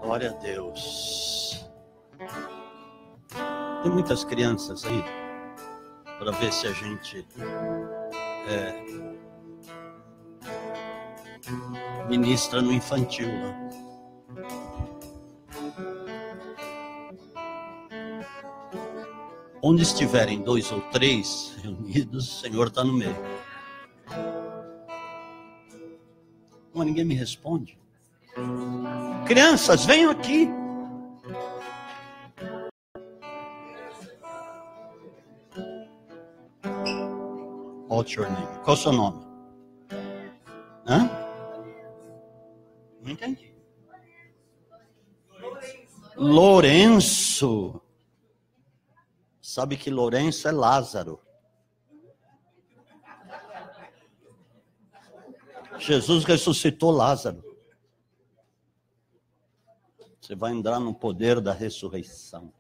Glória a Deus. Tem muitas crianças aí, para ver se a gente ministra no infantil, né? Onde estiverem 2 ou 3 reunidos, o Senhor está no meio. Mas ninguém me responde. Crianças, venham aqui. What's your name? Qual é o seu nome? Hã? Não entendi. Lourenço. Sabe que Lourenço é Lázaro. Jesus ressuscitou Lázaro. Você vai entrar no poder da ressurreição.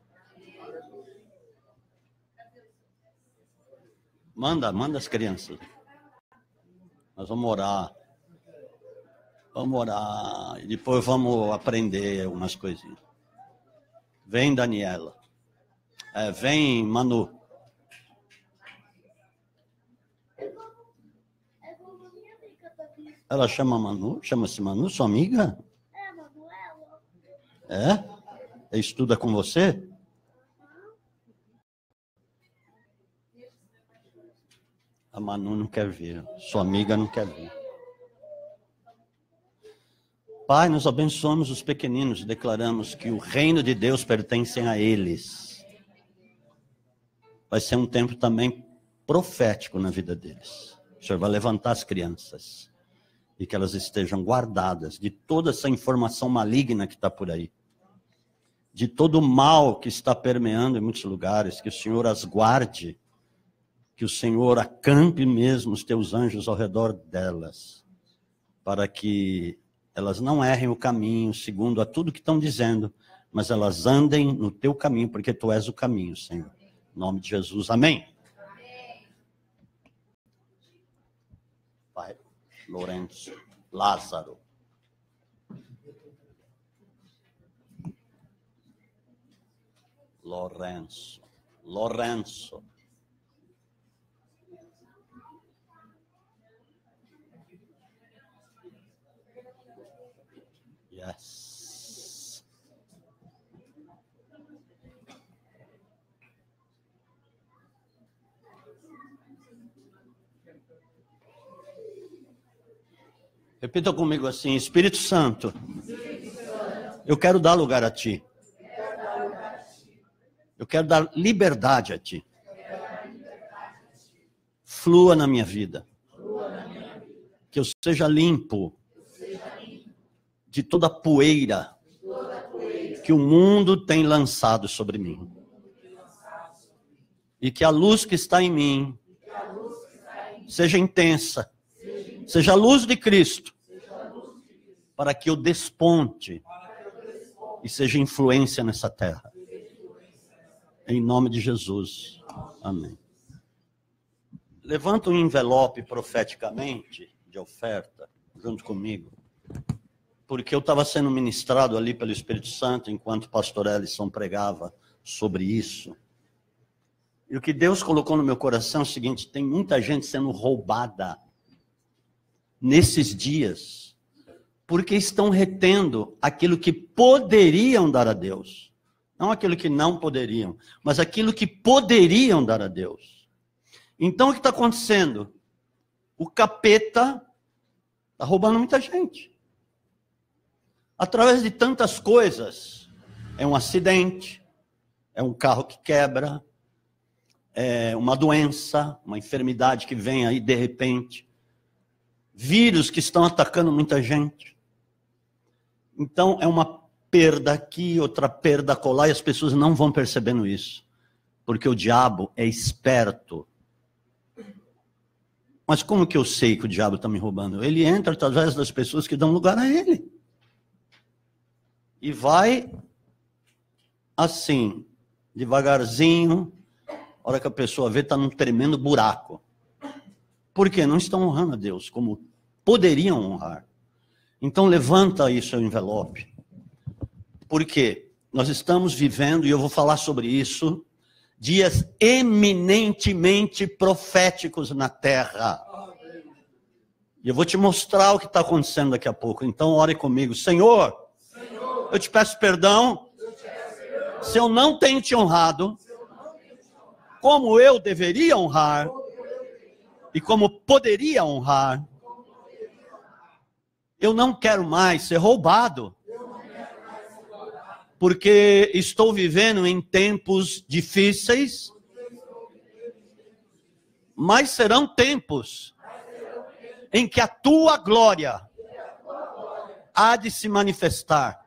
Manda as crianças. Nós vamos orar. Vamos orar. E depois vamos aprender umas coisinhas. Vem, Daniela. Vem, Manu. Ela chama Manu? Chama-se Manu, sua amiga? É? Ela estuda com você? A Manu não quer vir. Sua amiga não quer vir. Pai, nós abençoamos os pequeninos e declaramos que o reino de Deus pertence a eles. Vai ser um tempo também profético na vida deles. O Senhor vai levantar as crianças e que elas estejam guardadas de toda essa informação maligna que está por aí, de todo o mal que está permeando em muitos lugares, que o Senhor as guarde, que o Senhor acampe mesmo os teus anjos ao redor delas, para que elas não errem o caminho segundo a tudo que estão dizendo, mas elas andem no teu caminho, porque tu és o caminho, Senhor. Em nome de Jesus, amém. Pai, Lourenço, Lázaro. Lourenço. Yes. Repita comigo assim: Espírito Santo, eu quero dar lugar a Ti. Eu quero dar liberdade a Ti. Flua na minha vida. Que eu seja limpo de toda a poeira que o mundo tem lançado sobre mim. E que a luz que está em mim seja intensa. Seja a luz de Cristo. Para que eu desponte e seja influência nessa terra. Em nome de Jesus. Amém. Levanta um envelope profeticamente de oferta, junto comigo. Porque eu estava sendo ministrado ali pelo Espírito Santo, enquanto o pastor Ellison pregava sobre isso. E o que Deus colocou no meu coração é o seguinte: tem muita gente sendo roubada nesses dias, porque estão retendo aquilo que poderiam dar a Deus. Não aquilo que não poderiam, mas aquilo que poderiam dar a Deus. Então o que está acontecendo? O capeta está roubando muita gente. Através de tantas coisas. É um acidente, é um carro que quebra, é uma doença, uma enfermidade que vem aí de repente. Vírus que estão atacando muita gente. Então é uma perda aqui, outra perda acolá, e as pessoas não vão percebendo isso. Porque o diabo é esperto. Mas como que eu sei que o diabo está me roubando? Ele entra através das pessoas que dão lugar a ele. E vai assim, devagarzinho. A hora que a pessoa vê, está num tremendo buraco. Por quê? Não estão honrando a Deus como poderiam honrar. Então levanta aí seu envelope. Porque nós estamos vivendo, e eu vou falar sobre isso, dias eminentemente proféticos na terra. E eu vou te mostrar o que está acontecendo daqui a pouco. Então, ore comigo. Senhor, eu te peço perdão se eu não tenho te honrado como eu deveria honrar e como poderia honrar. Eu não quero mais ser roubado, porque estou vivendo em tempos difíceis, mas serão tempos em que a tua glória há de se manifestar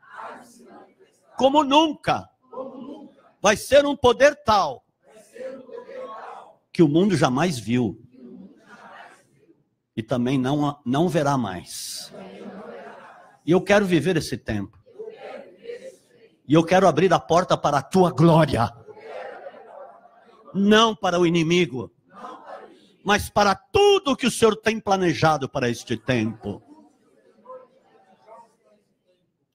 como nunca. Vai ser um poder tal que o mundo jamais viu e também não verá mais. E eu quero viver esse tempo. E eu quero abrir a porta para a tua glória. Não para o inimigo, mas para tudo que o Senhor tem planejado para este tempo.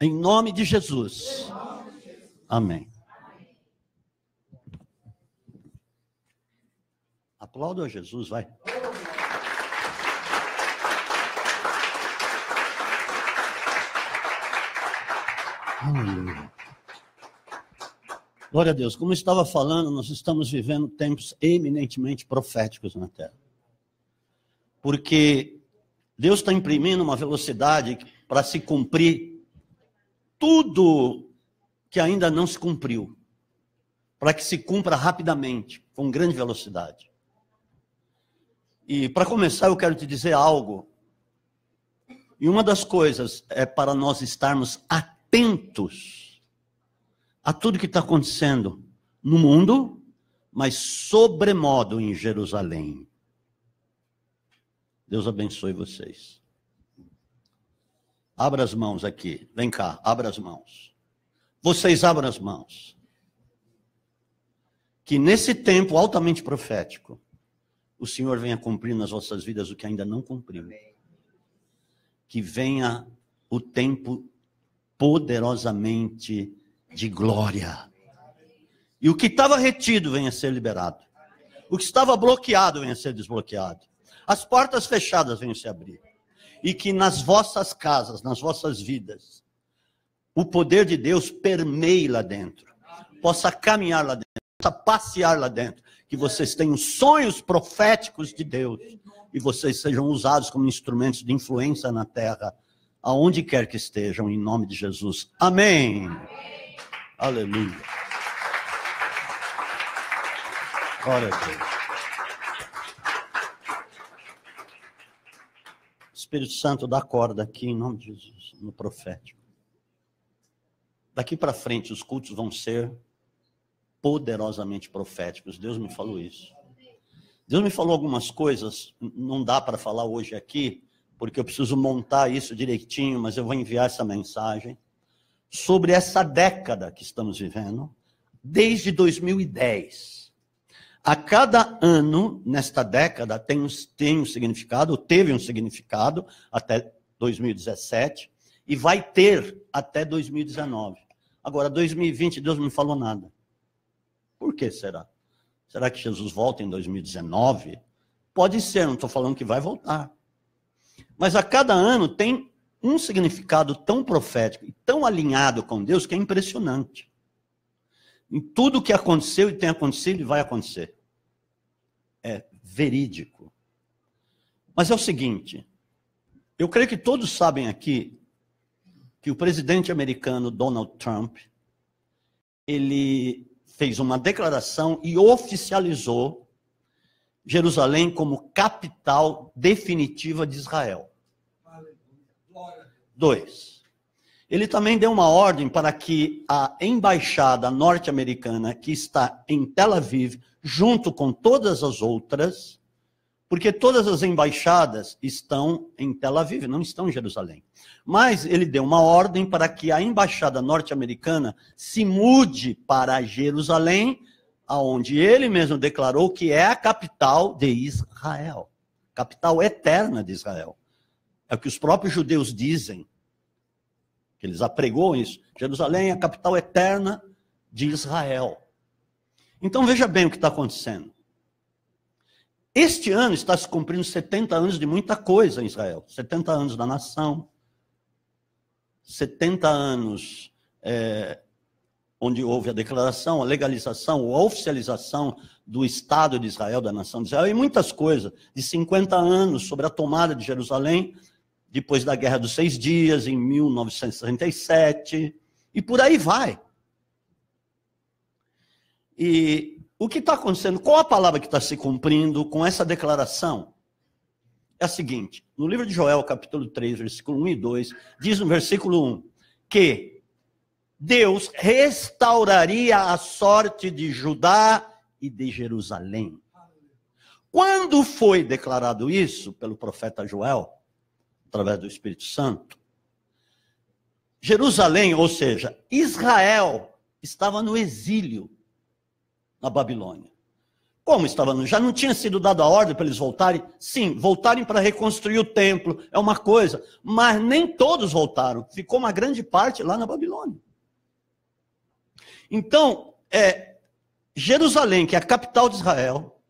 Em nome de Jesus. Amém. Aplauda a Jesus, vai. Aleluia. Glória a Deus. Como eu estava falando, nós estamos vivendo tempos eminentemente proféticos na Terra. Porque Deus está imprimindo uma velocidade para se cumprir tudo que ainda não se cumpriu. Para que se cumpra rapidamente, com grande velocidade. E para começar, eu quero te dizer algo. E uma das coisas é para nós estarmos atentos a tudo que está acontecendo no mundo, mas sobremodo em Jerusalém. Deus abençoe vocês. Abra as mãos aqui. Vem cá, abra as mãos. Vocês abram as mãos. Que nesse tempo altamente profético, o Senhor venha cumprir nas vossas vidas o que ainda não cumpriu. Que venha o tempo poderosamente de glória. E o que estava retido venha a ser liberado. O que estava bloqueado venha a ser desbloqueado. As portas fechadas venham a se abrir. E que nas vossas casas, nas vossas vidas, o poder de Deus permeie lá dentro. Possa caminhar lá dentro. Possa passear lá dentro. Que vocês tenham sonhos proféticos de Deus. E vocês sejam usados como instrumentos de influência na terra. Aonde quer que estejam, em nome de Jesus. Amém. Aleluia. Glória a Deus. Espírito Santo, dá corda aqui em nome de Jesus, no profético. Daqui para frente os cultos vão ser poderosamente proféticos. Deus me falou isso. Deus me falou algumas coisas, não dá para falar hoje aqui, porque eu preciso montar isso direitinho, mas eu vou enviar essa mensagem sobre essa década que estamos vivendo, desde 2010. A cada ano, nesta década, tem um significado, teve um significado até 2017, e vai ter até 2019. Agora, 2020, Deus não me falou nada. Por que será? Será que Jesus volta em 2019? Pode ser, não estou falando que vai voltar. Mas a cada ano tem um significado tão profético e tão alinhado com Deus que é impressionante. Em tudo que aconteceu e tem acontecido e vai acontecer. É verídico. Mas é o seguinte, eu creio que todos sabem aqui que o presidente americano Donald Trump, ele fez uma declaração e oficializou Jerusalém como capital definitiva de Israel. 2. Ele também deu uma ordem para que a embaixada norte-americana que está em Tel Aviv, junto com todas as outras, porque todas as embaixadas estão em Tel Aviv, não estão em Jerusalém. Mas ele deu uma ordem para que a embaixada norte-americana se mude para Jerusalém, aonde ele mesmo declarou que é a capital de Israel, capital eterna de Israel. É o que os próprios judeus dizem. que eles apregoam isso. Jerusalém é a capital eterna de Israel. Então veja bem o que está acontecendo. Este ano está se cumprindo 70 anos de muita coisa em Israel. 70 anos da nação, 70 anos onde houve a declaração, a legalização, a oficialização do Estado de Israel, da nação de Israel, e muitas coisas. De 50 anos sobre a tomada de Jerusalém, depois da Guerra dos 6 Dias, em 1967, e por aí vai. E o que está acontecendo? Qual a palavra que está se cumprindo com essa declaração? É a seguinte, no livro de Joel, capítulo 3, versículo 1 e 2, diz no versículo 1, que Deus restauraria a sorte de Judá e de Jerusalém. Quando foi declarado isso pelo profeta Joel, através do Espírito Santo, Jerusalém, ou seja, Israel, estava no exílio na Babilônia. Como estava? Já não tinha sido dada a ordem para eles voltarem? Sim, voltarem para reconstruir o templo, é uma coisa, mas nem todos voltaram, ficou uma grande parte lá na Babilônia. Então, Jerusalém, que é a capital de Israel,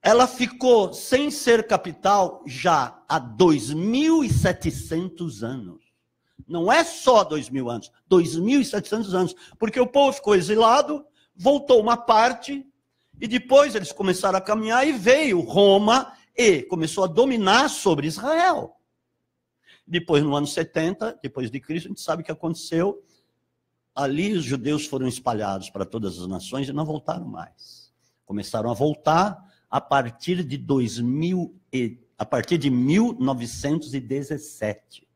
ela ficou sem ser capital já há 2.700 anos. Não é só 2.000 anos, 2.700 anos, porque o povo ficou exilado, voltou uma parte, e depois eles começaram a caminhar, e veio Roma, e começou a dominar sobre Israel. Depois, no ano 70, depois de Cristo, a gente sabe o que aconteceu. Ali os judeus foram espalhados para todas as nações e não voltaram mais. Começaram a voltar a partir de 1917.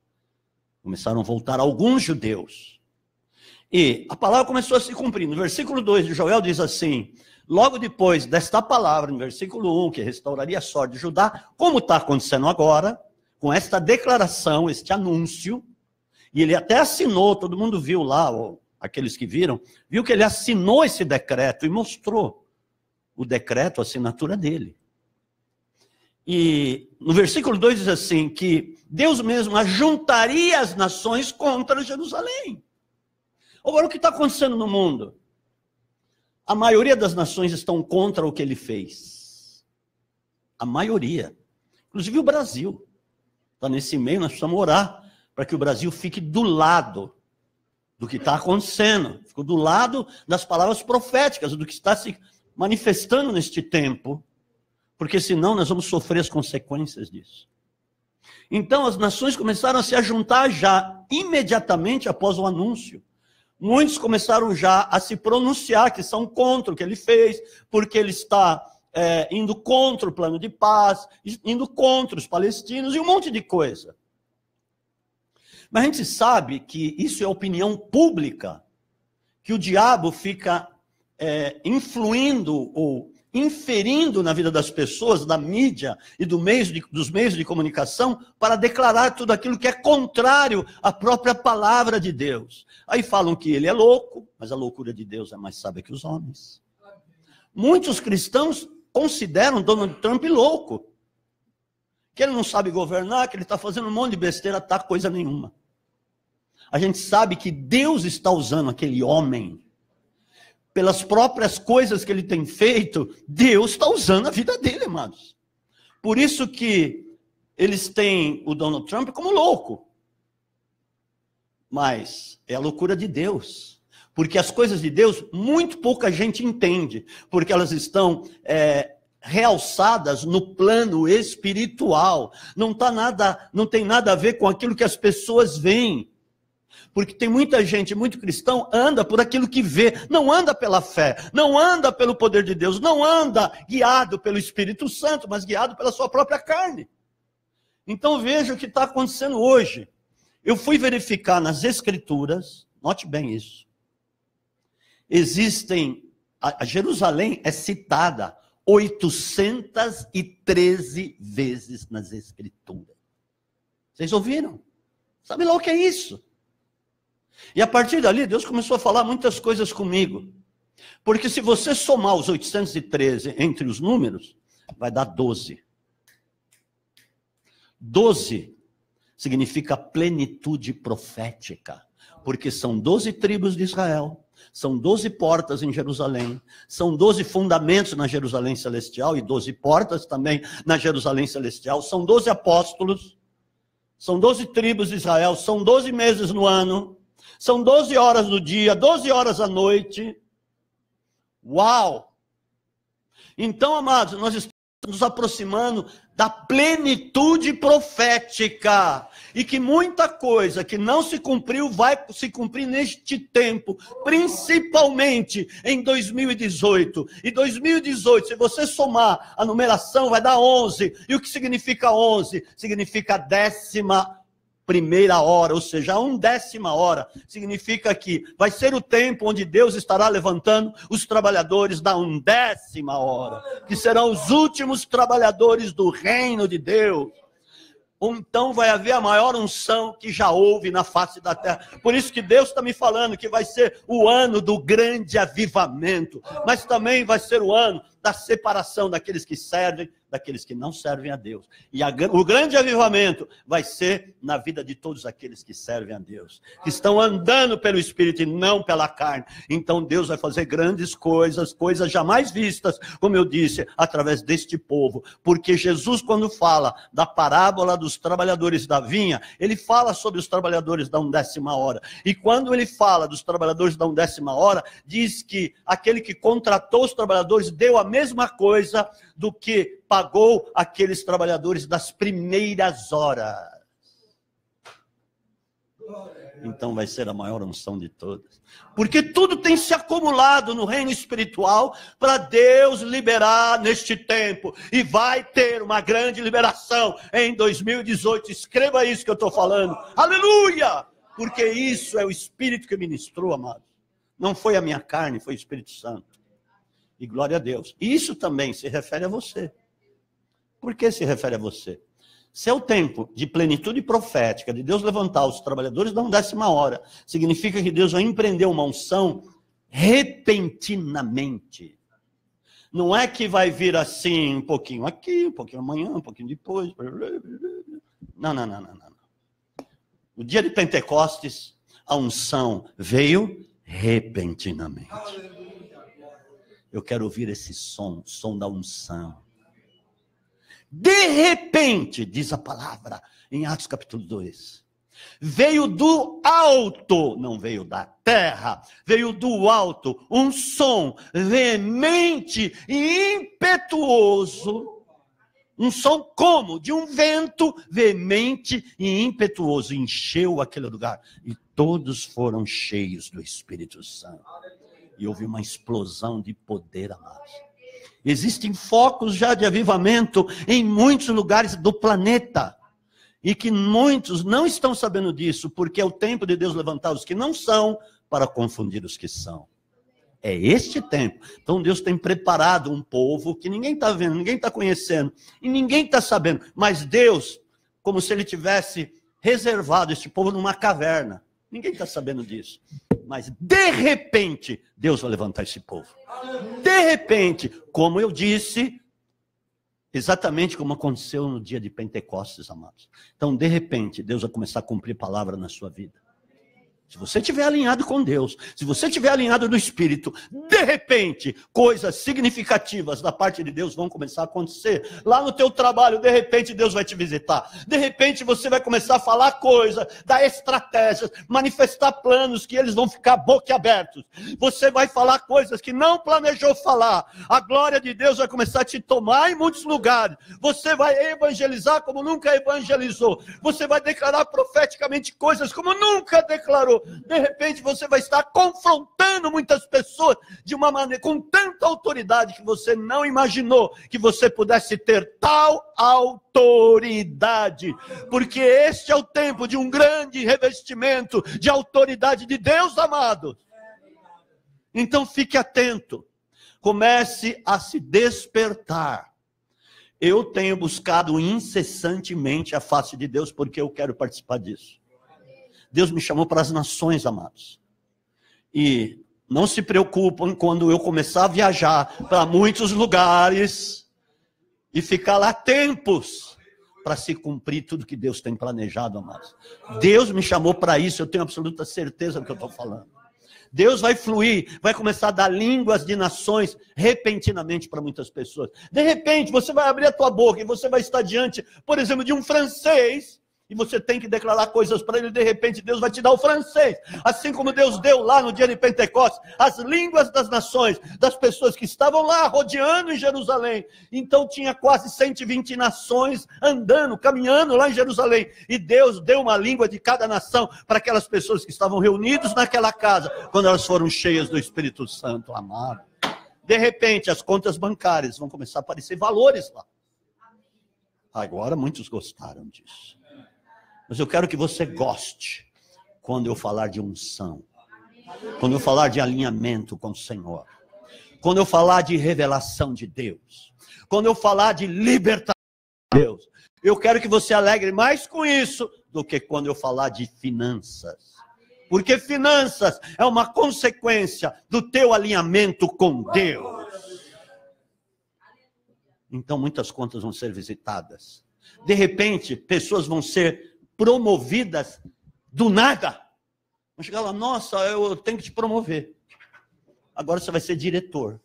Começaram a voltar alguns judeus. E a palavra começou a se cumprir. No versículo 2 de Joel diz assim, logo depois desta palavra, no versículo 1, que restauraria a sorte de Judá, como está acontecendo agora, com esta declaração, este anúncio, e ele até assinou, todo mundo viu lá, aqueles que viram, viu que ele assinou esse decreto e mostrou o decreto, a assinatura dele. E no versículo 2 diz assim, que Deus mesmo ajuntaria as nações contra Jerusalém. Agora, o que está acontecendo no mundo? A maioria das nações estão contra o que ele fez. A maioria. Inclusive o Brasil. Está nesse meio, nós precisamos orar para que o Brasil fique do lado do que está acontecendo. Ficou do lado das palavras proféticas, do que está se manifestando neste tempo, porque senão nós vamos sofrer as consequências disso. Então as nações começaram a se ajuntar já, imediatamente após o anúncio. Muitos começaram já a se pronunciar que são contra o que ele fez, porque ele está indo contra o plano de paz, indo contra os palestinos e um monte de coisa. Mas a gente sabe que isso é opinião pública, que o diabo fica influindo ou inferindo na vida das pessoas, da mídia e dos meios de comunicação, para declarar tudo aquilo que é contrário à própria palavra de Deus. Aí falam que ele é louco, mas a loucura de Deus é mais sábia que os homens. Muitos cristãos consideram Donald Trump louco, que ele não sabe governar, que ele está fazendo um monte de besteira, tá coisa nenhuma. A gente sabe que Deus está usando aquele homem, pelas próprias coisas que ele tem feito, Deus está usando a vida dele, amados. Por isso que eles têm o Donald Trump como louco. Mas é a loucura de Deus. Porque as coisas de Deus, muito pouca gente entende. Porque elas estão realçadas no plano espiritual. Não tem nada a ver com aquilo que as pessoas veem. Porque tem muita gente, muito cristão, anda por aquilo que vê, não anda pela fé, não anda pelo poder de Deus, não anda guiado pelo Espírito Santo, mas guiado pela sua própria carne. Então veja o que está acontecendo hoje. Eu fui verificar nas Escrituras, note bem isso. A Jerusalém é citada 813 vezes nas Escrituras. Vocês ouviram? Sabe lá o que é isso? E a partir dali, Deus começou a falar muitas coisas comigo. Porque se você somar os 813 entre os números, vai dar 12. 12 significa plenitude profética, porque são 12 tribos de Israel, são 12 portas em Jerusalém, são 12 fundamentos na Jerusalém Celestial e 12 portas também na Jerusalém Celestial, são 12 apóstolos, são 12 tribos de Israel, são 12 meses no ano, são 12 horas no dia, 12 horas à noite. Uau! Então, amados, nós estamos nos aproximando da plenitude profética, e que muita coisa que não se cumpriu vai se cumprir neste tempo, principalmente em 2018. E 2018, se você somar a numeração, vai dar 11. E o que significa 11? Significa a 11ª hora, ou seja, a 1/10 hora, significa que vai ser o tempo onde Deus estará levantando os trabalhadores da 1/10 hora, que serão os últimos trabalhadores do reino de Deus. Então vai haver a maior unção que já houve na face da terra. Por isso que Deus está me falando que vai ser o ano do grande avivamento, mas também vai ser o ano da separação daqueles que servem, daqueles que não servem a Deus. E o grande avivamento vai ser na vida de todos aqueles que servem a Deus, que estão andando pelo Espírito e não pela carne. Então Deus vai fazer grandes coisas, coisas jamais vistas, como eu disse, através deste povo. Porque Jesus, quando fala da parábola dos trabalhadores da vinha, ele fala sobre os trabalhadores da 1/10 hora. E quando ele fala dos trabalhadores da 1/10 hora, diz que aquele que contratou os trabalhadores deu a mesma coisa do que pagou aqueles trabalhadores das primeiras horas. Então vai ser a maior unção de todas. Porque tudo tem se acumulado no reino espiritual para Deus liberar neste tempo. E vai ter uma grande liberação em 2018. Escreva isso que eu estou falando. Aleluia! Porque isso é o Espírito que ministrou, amado. Não foi a minha carne, foi o Espírito Santo. E glória a Deus. Isso também se refere a você. Por que se refere a você? Se é o tempo de plenitude profética, de Deus levantar os trabalhadores da 1/10 hora, significa que Deus vai empreender uma unção repentinamente. Não é que vai vir assim, um pouquinho aqui, um pouquinho amanhã, um pouquinho depois. Não. O dia de Pentecostes, a unção veio repentinamente. Eu quero ouvir esse som, o som da unção. De repente, diz a palavra em Atos capítulo 2, veio do alto, não veio da terra, veio do alto, um som veemente e impetuoso. Um som como? De um vento veemente e impetuoso. Encheu aquele lugar e todos foram cheios do Espírito Santo. E houve uma explosão de poder, amados. Existem focos já de avivamento em muitos lugares do planeta. E que muitos não estão sabendo disso, porque é o tempo de Deus levantar os que não são para confundir os que são. É este tempo. Então Deus tem preparado um povo que ninguém está vendo, ninguém está conhecendo, e ninguém está sabendo. Mas Deus, como se Ele tivesse reservado este povo numa caverna. Ninguém está sabendo disso. Mas de repente, Deus vai levantar esse povo. De repente, como eu disse, exatamente como aconteceu no dia de Pentecostes, amados. Então, de repente, Deus vai começar a cumprir palavra na sua vida. Se você estiver alinhado com Deus, se você estiver alinhado no Espírito, de repente, coisas significativas da parte de Deus vão começar a acontecer. Lá no teu trabalho, de repente, Deus vai te visitar. De repente, você vai começar a falar coisas, dar estratégias, manifestar planos que eles vão ficar boquiabertos. Você vai falar coisas que não planejou falar. A glória de Deus vai começar a te tomar em muitos lugares. Você vai evangelizar como nunca evangelizou. Você vai declarar profeticamente coisas como nunca declarou. De repente você vai estar confrontando muitas pessoas de uma maneira, com tanta autoridade que você não imaginou que você pudesse ter tal autoridade, porque este é o tempo de um grande revestimento de autoridade de Deus, amado. Então fique atento, comece a se despertar. Eu tenho buscado incessantemente a face de Deus porque eu quero participar disso. Deus me chamou para as nações, amados. E não se preocupem quando eu começar a viajar para muitos lugares e ficar lá tempos para se cumprir tudo que Deus tem planejado, amados. Deus me chamou para isso, eu tenho absoluta certeza do que eu estou falando. Deus vai fluir, vai começar a dar línguas de nações repentinamente para muitas pessoas. De repente, você vai abrir a tua boca e você vai estar diante, por exemplo, de um francês, e você tem que declarar coisas para ele, de repente Deus vai te dar o francês, assim como Deus deu lá no dia de Pentecostes, as línguas das nações, das pessoas que estavam lá rodeando em Jerusalém. Então tinha quase 120 nações andando, caminhando lá em Jerusalém, e Deus deu uma língua de cada nação para aquelas pessoas que estavam reunidas naquela casa, quando elas foram cheias do Espírito Santo, amado. De repente as contas bancárias vão começar a aparecer valores lá. Agora muitos gostaram disso. Mas eu quero que você goste quando eu falar de unção, quando eu falar de alinhamento com o Senhor, quando eu falar de revelação de Deus, quando eu falar de libertação de Deus. Eu quero que você alegre mais com isso do que quando eu falar de finanças. Porque finanças é uma consequência do teu alinhamento com Deus. Então muitas contas vão ser visitadas. De repente, pessoas vão ser promovidas do nada. Vão chegar lá, nossa, eu tenho que te promover. Agora você vai ser diretor.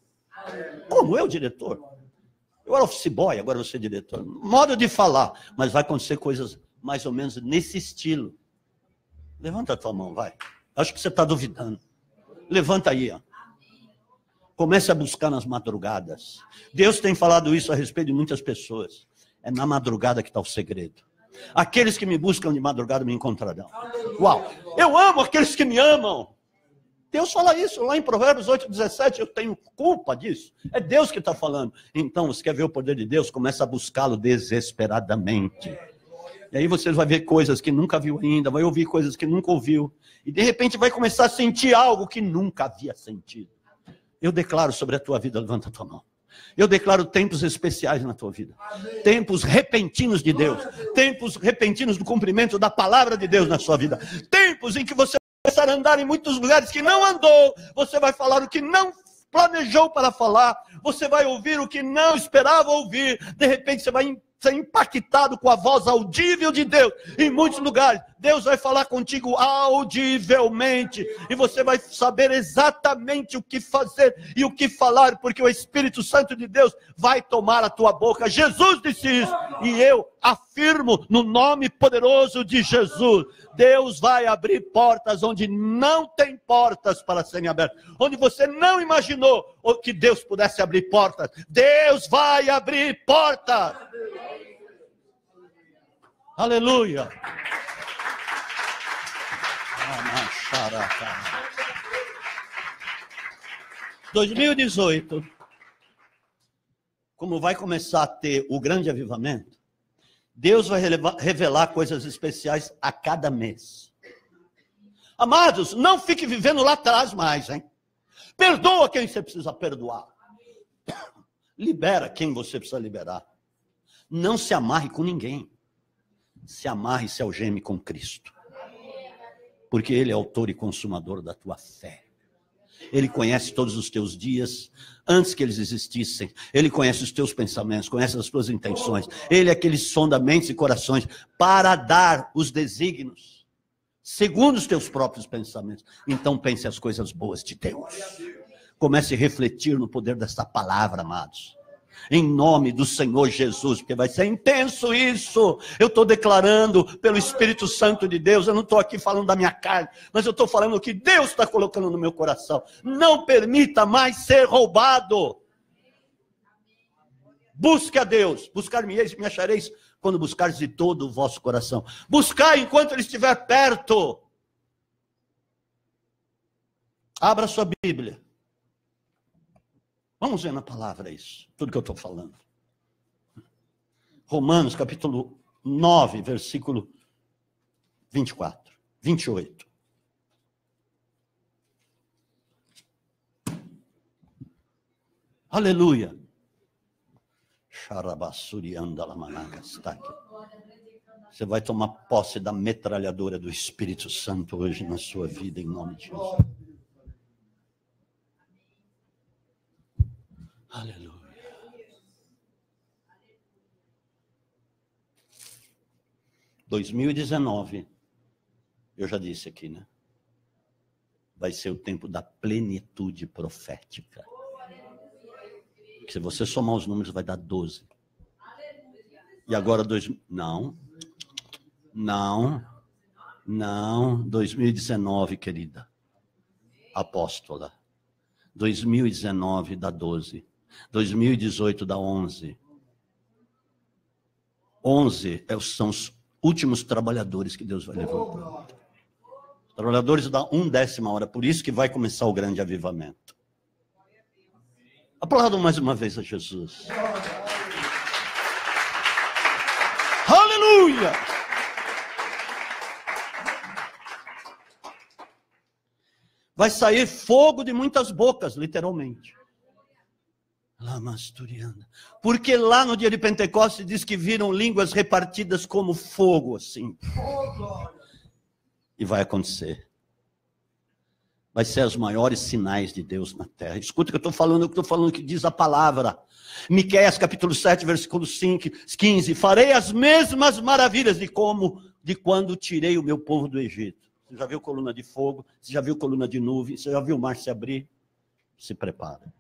Como eu, diretor? Eu era office boy, agora eu vou ser diretor. Modo de falar, mas vai acontecer coisas mais ou menos nesse estilo. Levanta a tua mão, vai. Acho que você está duvidando. Levanta aí, ó. Comece a buscar nas madrugadas. Deus tem falado isso a respeito de muitas pessoas. É na madrugada que está o segredo. Aqueles que me buscam de madrugada me encontrarão. Uau! Eu amo aqueles que me amam. Deus fala isso lá em Provérbios 8:17. Eu tenho culpa disso. É Deus que está falando. Então, você quer ver o poder de Deus? Começa a buscá-lo desesperadamente. E aí você vai ver coisas que nunca viu ainda, vai ouvir coisas que nunca ouviu. E de repente vai começar a sentir algo que nunca havia sentido. Eu declaro sobre a tua vida, levanta a tua mão. Eu declaro tempos especiais na tua vida. Tempos repentinos de Deus. Tempos repentinos do cumprimento da palavra de Deus na sua vida. Tempos em que você vai começar a andar em muitos lugares que não andou. Você vai falar o que não planejou para falar. Você vai ouvir o que não esperava ouvir. De repente você vai ser impactado com a voz audível de Deus em muitos lugares. Deus vai falar contigo audivelmente e você vai saber exatamente o que fazer e o que falar, porque o Espírito Santo de Deus vai tomar a tua boca. Jesus disse isso e eu afirmo no nome poderoso de Jesus. Deus vai abrir portas onde não tem portas para serem abertas, onde você não imaginou que Deus pudesse abrir portas. Deus vai abrir portas. Aleluia. 2018, como vai começar a ter o grande avivamento, Deus vai revelar coisas especiais a cada mês. Amados, não fique vivendo lá atrás mais, hein? Perdoa quem você precisa perdoar. Libera quem você precisa liberar. Não se amarre com ninguém. Se amarre e se algeme com Cristo. Porque Ele é autor e consumador da tua fé. Ele conhece todos os teus dias, antes que eles existissem. Ele conhece os teus pensamentos, conhece as tuas intenções. Ele é aquele sonda mentes e corações para dar os desígnios, segundo os teus próprios pensamentos. Então pense as coisas boas de Deus. Comece a refletir no poder desta palavra, amados. Em nome do Senhor Jesus, porque vai ser intenso isso. Eu estou declarando pelo Espírito Santo de Deus. Eu não estou aqui falando da minha carne, mas eu estou falando o que Deus está colocando no meu coração. Não permita mais ser roubado. Busque a Deus. Buscar-me-eis e me achareis quando buscares de todo o vosso coração. Buscai enquanto Ele estiver perto. Abra sua Bíblia. Vamos ver na palavra isso, tudo que eu estou falando. Romanos, capítulo 9, versículo 24, 28. Aleluia. Você vai tomar posse da metralhadora do Espírito Santo hoje na sua vida, em nome de Jesus. Aleluia. 2019, eu já disse aqui, né? Vai ser o tempo da plenitude profética. Se você somar os números, vai dar 12. E agora, não, 2019, querida. Apóstola. 2019 dá 12. 2018 dá 11. 11 são os últimos trabalhadores que Deus vai levantar. Os trabalhadores dão 1/10 hora, por isso que vai começar o grande avivamento. Aplaudam mais uma vez a Jesus. Aleluia! Vai sair fogo de muitas bocas, literalmente. Porque lá no dia de Pentecostes diz que viram línguas repartidas como fogo, assim. E vai acontecer. Vai ser os maiores sinais de Deus na terra. Escuta o que eu estou falando, o que diz a palavra. Miqueias capítulo 7, versículo 15. Farei as mesmas maravilhas de quando tirei o meu povo do Egito. Você já viu coluna de fogo? Você já viu coluna de nuvem? Você já viu o mar se abrir? Se prepara.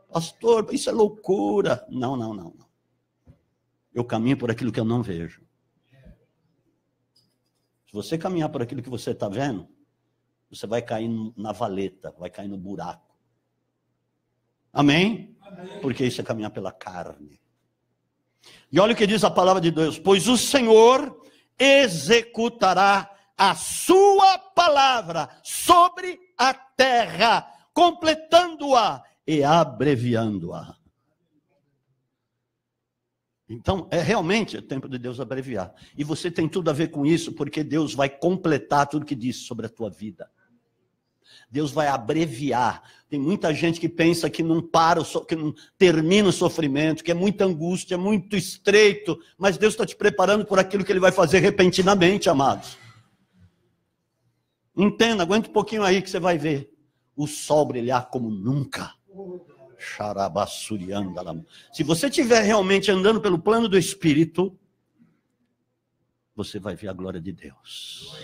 Pastor, isso é loucura. Não. Eu caminho por aquilo que eu não vejo. Se você caminhar por aquilo que você está vendo, você vai cair na valeta, vai cair no buraco. Amém? Porque isso é caminhar pela carne. E olha o que diz a palavra de Deus. Pois o Senhor executará a sua palavra sobre a terra, completando-a e abreviando-a. Então, realmente é tempo de Deus abreviar. E você tem tudo a ver com isso, porque Deus vai completar tudo que disse sobre a tua vida. Deus vai abreviar. Tem muita gente que pensa que não que não termina o sofrimento, que é muita angústia, é muito estreito, mas Deus está te preparando por aquilo que Ele vai fazer repentinamente, amados. Entenda, aguenta um pouquinho aí que você vai ver o sol brilhar como nunca. Se você estiver realmente andando pelo plano do Espírito, você vai ver a glória de Deus.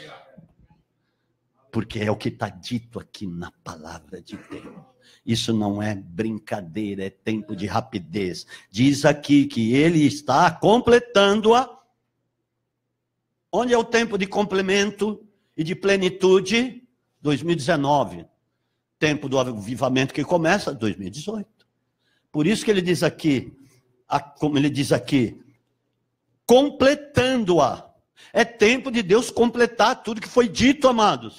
Porque é o que está dito aqui na palavra de Deus. Isso não é brincadeira, é tempo de rapidez. Diz aqui que Ele está completando-a. Onde é o tempo de complemento e de plenitude? 2019. Tempo do avivamento que começa 2018. Por isso que ele diz aqui, como ele diz aqui, completando-a. É tempo de Deus completar tudo que foi dito, amados.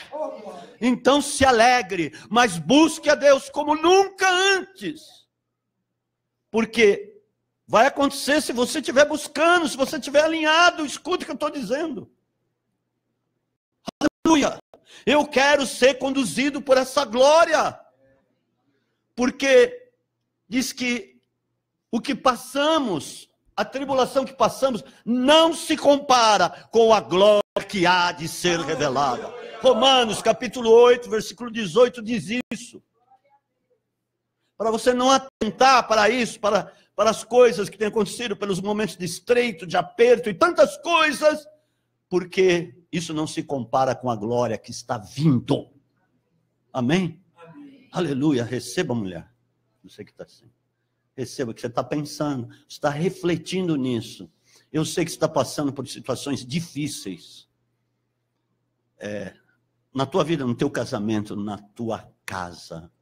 Então se alegre, mas busque a Deus como nunca antes. Porque vai acontecer se você estiver buscando, se você estiver alinhado. Escute o que eu estou dizendo. Aleluia. Eu quero ser conduzido por essa glória. Porque diz que o que passamos, a tribulação que passamos, não se compara com a glória que há de ser revelada. Romanos capítulo 8, versículo 18 diz isso. Para você não atentar para isso, para as coisas que têm acontecido, pelos momentos de estreito, de aperto e tantas coisas, porque isso não se compara com a glória que está vindo. Amém? Amém. Aleluia. Receba, mulher. Não sei o que está assim. Receba o que você está pensando. Está refletindo nisso. Eu sei que você está passando por situações difíceis. Na tua vida, no teu casamento, na tua casa.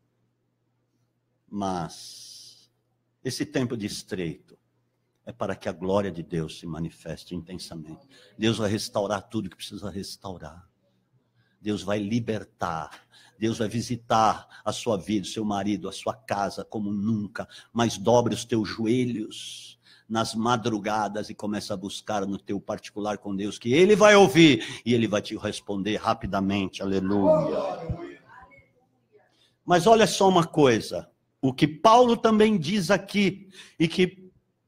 Mas esse tempo de estreito é para que a glória de Deus se manifeste intensamente. Deus vai restaurar tudo que precisa restaurar. Deus vai libertar. Deus vai visitar a sua vida, o seu marido, a sua casa como nunca. Mas dobre os teus joelhos nas madrugadas e comece a buscar no teu particular com Deus, que Ele vai ouvir e Ele vai te responder rapidamente. Aleluia. Mas olha só uma coisa. O que Paulo também diz aqui, e que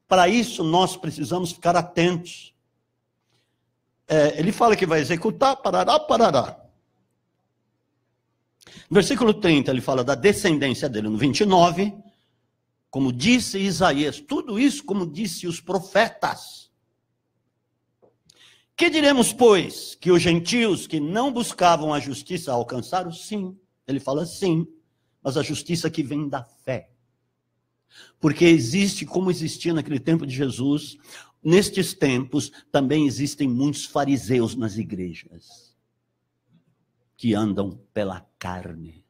para isso nós precisamos ficar atentos. Ele fala que vai executar, parará. No versículo 30, ele fala da descendência dele. No 29, como disse Isaías, tudo isso como disse os profetas. Que diremos, pois? Que os gentios que não buscavam a justiça alcançaram? Sim. Ele fala sim, mas a justiça que vem da fé. Porque existe, como existia naquele tempo de Jesus, nestes tempos também existem muitos fariseus nas igrejas, que andam pela carne,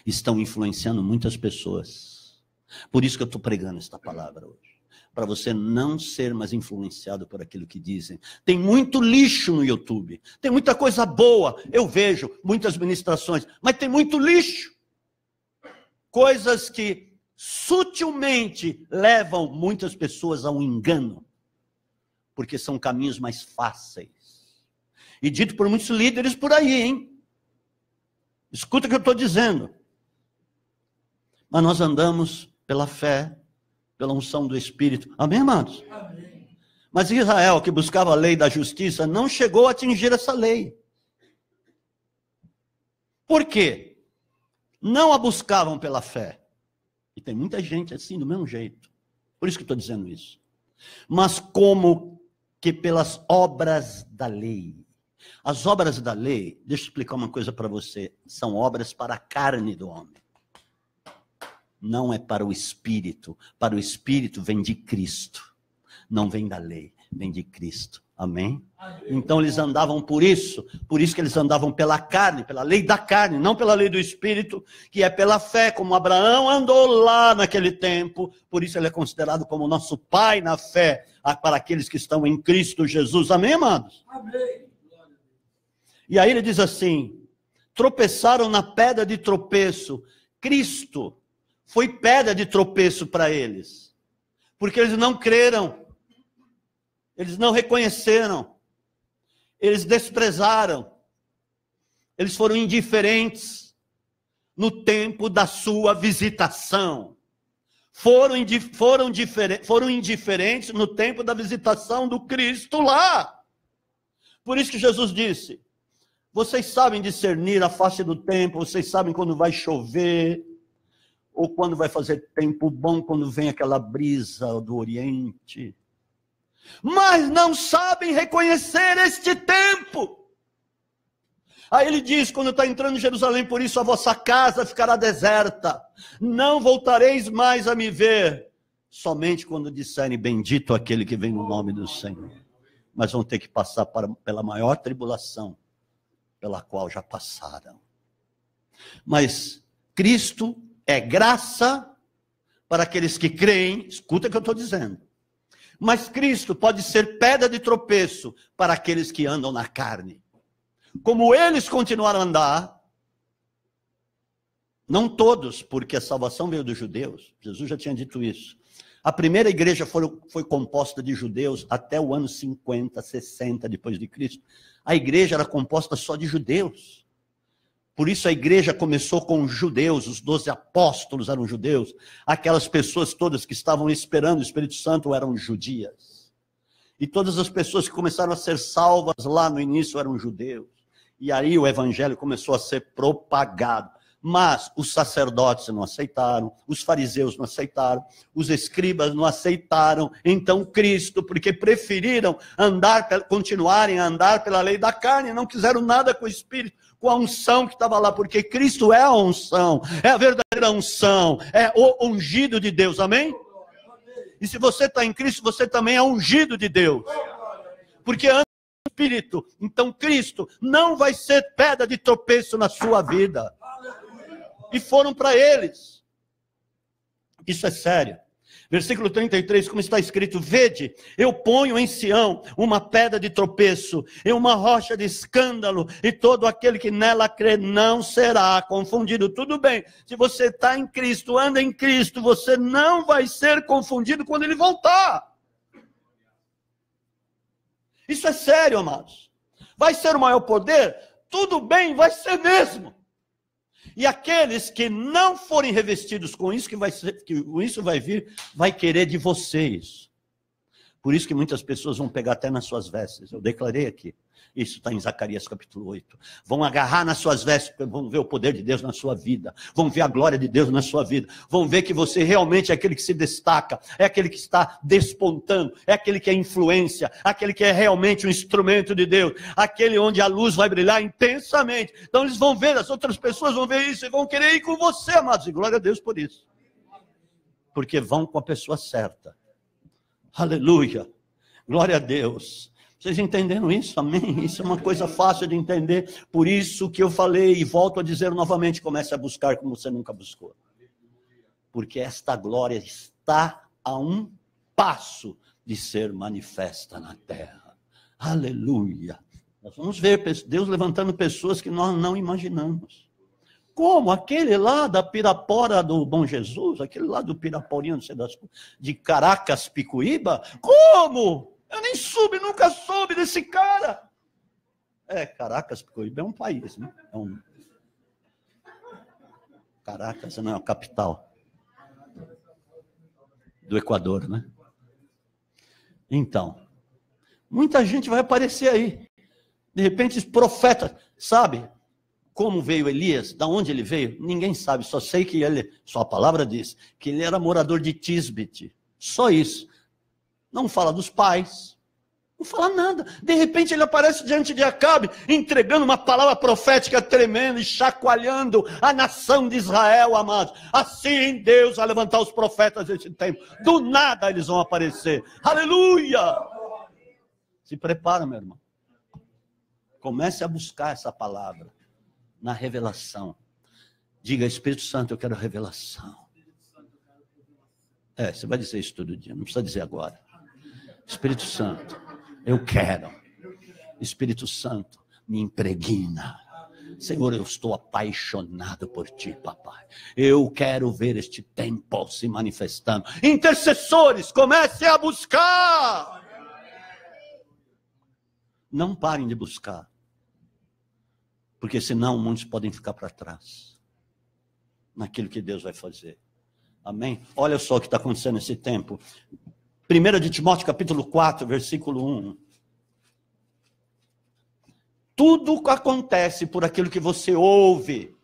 estão influenciando muitas pessoas. Por isso que eu estou pregando esta palavra hoje. Para você não ser mais influenciado por aquilo que dizem. Tem muito lixo no YouTube, tem muita coisa boa, eu vejo muitas ministrações, mas tem muito lixo. Coisas que sutilmente levam muitas pessoas a um engano, porque são caminhos mais fáceis. E dito por muitos líderes por aí, hein? Escuta o que eu estou dizendo. Mas nós andamos pela fé, pela unção do Espírito. Amém, amados? Amém. Mas Israel, que buscava a lei da justiça, não chegou a atingir essa lei. Por quê? Não a buscavam pela fé. E tem muita gente assim, do mesmo jeito. Por isso que estou dizendo isso. Mas como que pelas obras da lei. As obras da lei, deixa eu explicar uma coisa para você, são obras para a carne do homem. Não é para o Espírito. Para o Espírito vem de Cristo. Não vem da lei, vem de Cristo. Amém? Então eles andavam por isso que eles andavam pela carne, pela lei da carne, não pela lei do Espírito, que é pela fé, como Abraão andou lá naquele tempo. Por isso ele é considerado como nosso pai na fé, para aqueles que estão em Cristo Jesus. Amém, amados? Amém. E aí ele diz assim, tropeçaram na pedra de tropeço. Cristo foi pedra de tropeço para eles, porque eles não creram, eles não reconheceram, eles desprezaram, eles foram indiferentes no tempo da sua visitação, foram indiferentes no tempo da visitação do Cristo lá. Por isso que Jesus disse, vocês sabem discernir a face do tempo, vocês sabem quando vai chover, ou quando vai fazer tempo bom, quando vem aquela brisa do Oriente. Mas não sabem reconhecer este tempo. Aí ele diz, quando está entrando em Jerusalém, por isso a vossa casa ficará deserta. Não voltareis mais a me ver. Somente quando disserem, bendito aquele que vem no nome do Senhor. Mas vão ter que passar pela maior tribulação, pela qual já passaram. Mas Cristo é graça para aqueles que creem, escuta o que eu estou dizendo. Mas Cristo pode ser pedra de tropeço para aqueles que andam na carne. Como eles continuaram a andar, não todos, porque a salvação veio dos judeus, Jesus já tinha dito isso. A primeira igreja foi composta de judeus até o ano 50, 60 depois de Cristo. A igreja era composta só de judeus. Por isso a igreja começou com os judeus, os 12 apóstolos eram judeus. Aquelas pessoas todas que estavam esperando o Espírito Santo eram judias. E todas as pessoas que começaram a ser salvas lá no início eram judeus. E aí o evangelho começou a ser propagado. Mas os sacerdotes não aceitaram, os fariseus não aceitaram, os escribas não aceitaram. Então Cristo, porque preferiram continuarem a andar pela lei da carne, não quiseram nada com o Espírito, com a unção que estava lá, porque Cristo é a unção, é a verdadeira unção, é o ungido de Deus, amém? E se você está em Cristo, você também é ungido de Deus, porque anda no Espírito. Então Cristo não vai ser pedra de tropeço na sua vida. E foram para eles. Isso é sério. Versículo 33, como está escrito, vede, eu ponho em Sião uma pedra de tropeço e uma rocha de escândalo, e todo aquele que nela crê não será confundido. Tudo bem, se você está em Cristo, anda em Cristo, você não vai ser confundido quando ele voltar. Isso é sério, amados. Vai ser o maior poder? Tudo bem, vai ser mesmo. E aqueles que não forem revestidos com isso, isso vai vir, vai querer de vocês. Por isso que muitas pessoas vão pegar até nas suas vestes. Eu declarei aqui. Isso está em Zacarias capítulo 8. Vão agarrar nas suas vestes, vão ver o poder de Deus na sua vida. Vão ver a glória de Deus na sua vida. Vão ver que você realmente é aquele que se destaca, é aquele que está despontando, é aquele que é influência, aquele que é realmente um instrumento de Deus, aquele onde a luz vai brilhar intensamente. Então eles vão ver, as outras pessoas vão ver isso e vão querer ir com você, amados. E glória a Deus por isso. Porque vão com a pessoa certa. Aleluia. Glória a Deus. Vocês entenderam isso? Amém? Isso é uma coisa fácil de entender. Por isso que eu falei e volto a dizer novamente, comece a buscar como você nunca buscou. Porque esta glória está a um passo de ser manifesta na terra. Aleluia. Nós vamos ver Deus levantando pessoas que nós não imaginamos. Como? Aquele lá da Pirapora do Bom Jesus, aquele lá do Piraporinho, não sei das, de Caracas, Picuíba. Como? Eu nem nunca soube desse cara. Caracas, Picuíba é um país, né? Caracas não é a capital do Equador, né? Então, muita gente vai aparecer aí. De repente, os profetas, sabe como veio Elias? Da onde ele veio? Ninguém sabe, só sei que só a palavra diz, que ele era morador de Tisbete. Só isso. Não fala dos pais, não fala nada. De repente ele aparece diante de Acabe, entregando uma palavra profética tremenda e chacoalhando a nação de Israel, amados. Assim Deus vai levantar os profetas desse tempo. Do nada eles vão aparecer. Aleluia! Se prepara, meu irmão. Comece a buscar essa palavra na revelação. Diga, Espírito Santo, eu quero revelação. Você vai dizer isso todo dia, não precisa dizer agora. Espírito Santo, eu quero. Espírito Santo, me impregna. Senhor, eu estou apaixonado por ti, papai. Eu quero ver este tempo se manifestando. Intercessores, comecem a buscar. Não parem de buscar. Porque senão muitos podem ficar para trás. Naquilo que Deus vai fazer. Amém? Olha só o que está acontecendo nesse tempo. 1 de Timóteo capítulo 4, versículo 1. Tudo acontece por aquilo que você ouve.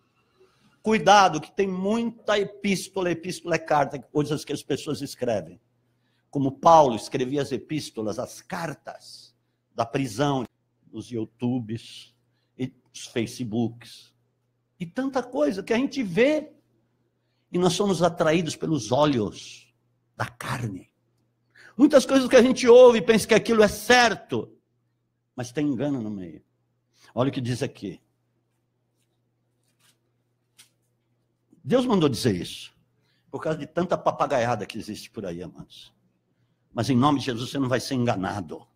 Cuidado, que tem muita epístola é carta, coisas que as pessoas escrevem. Como Paulo escrevia as epístolas, as cartas da prisão, nos YouTubes, e os Facebooks, e tanta coisa que a gente vê, e nós somos atraídos pelos olhos da carne. Muitas coisas que a gente ouve e pensa que aquilo é certo, mas tem engano no meio. Olha o que diz aqui. Deus mandou dizer isso, por causa de tanta papagaiada que existe por aí, amados. Mas em nome de Jesus você não vai ser enganado,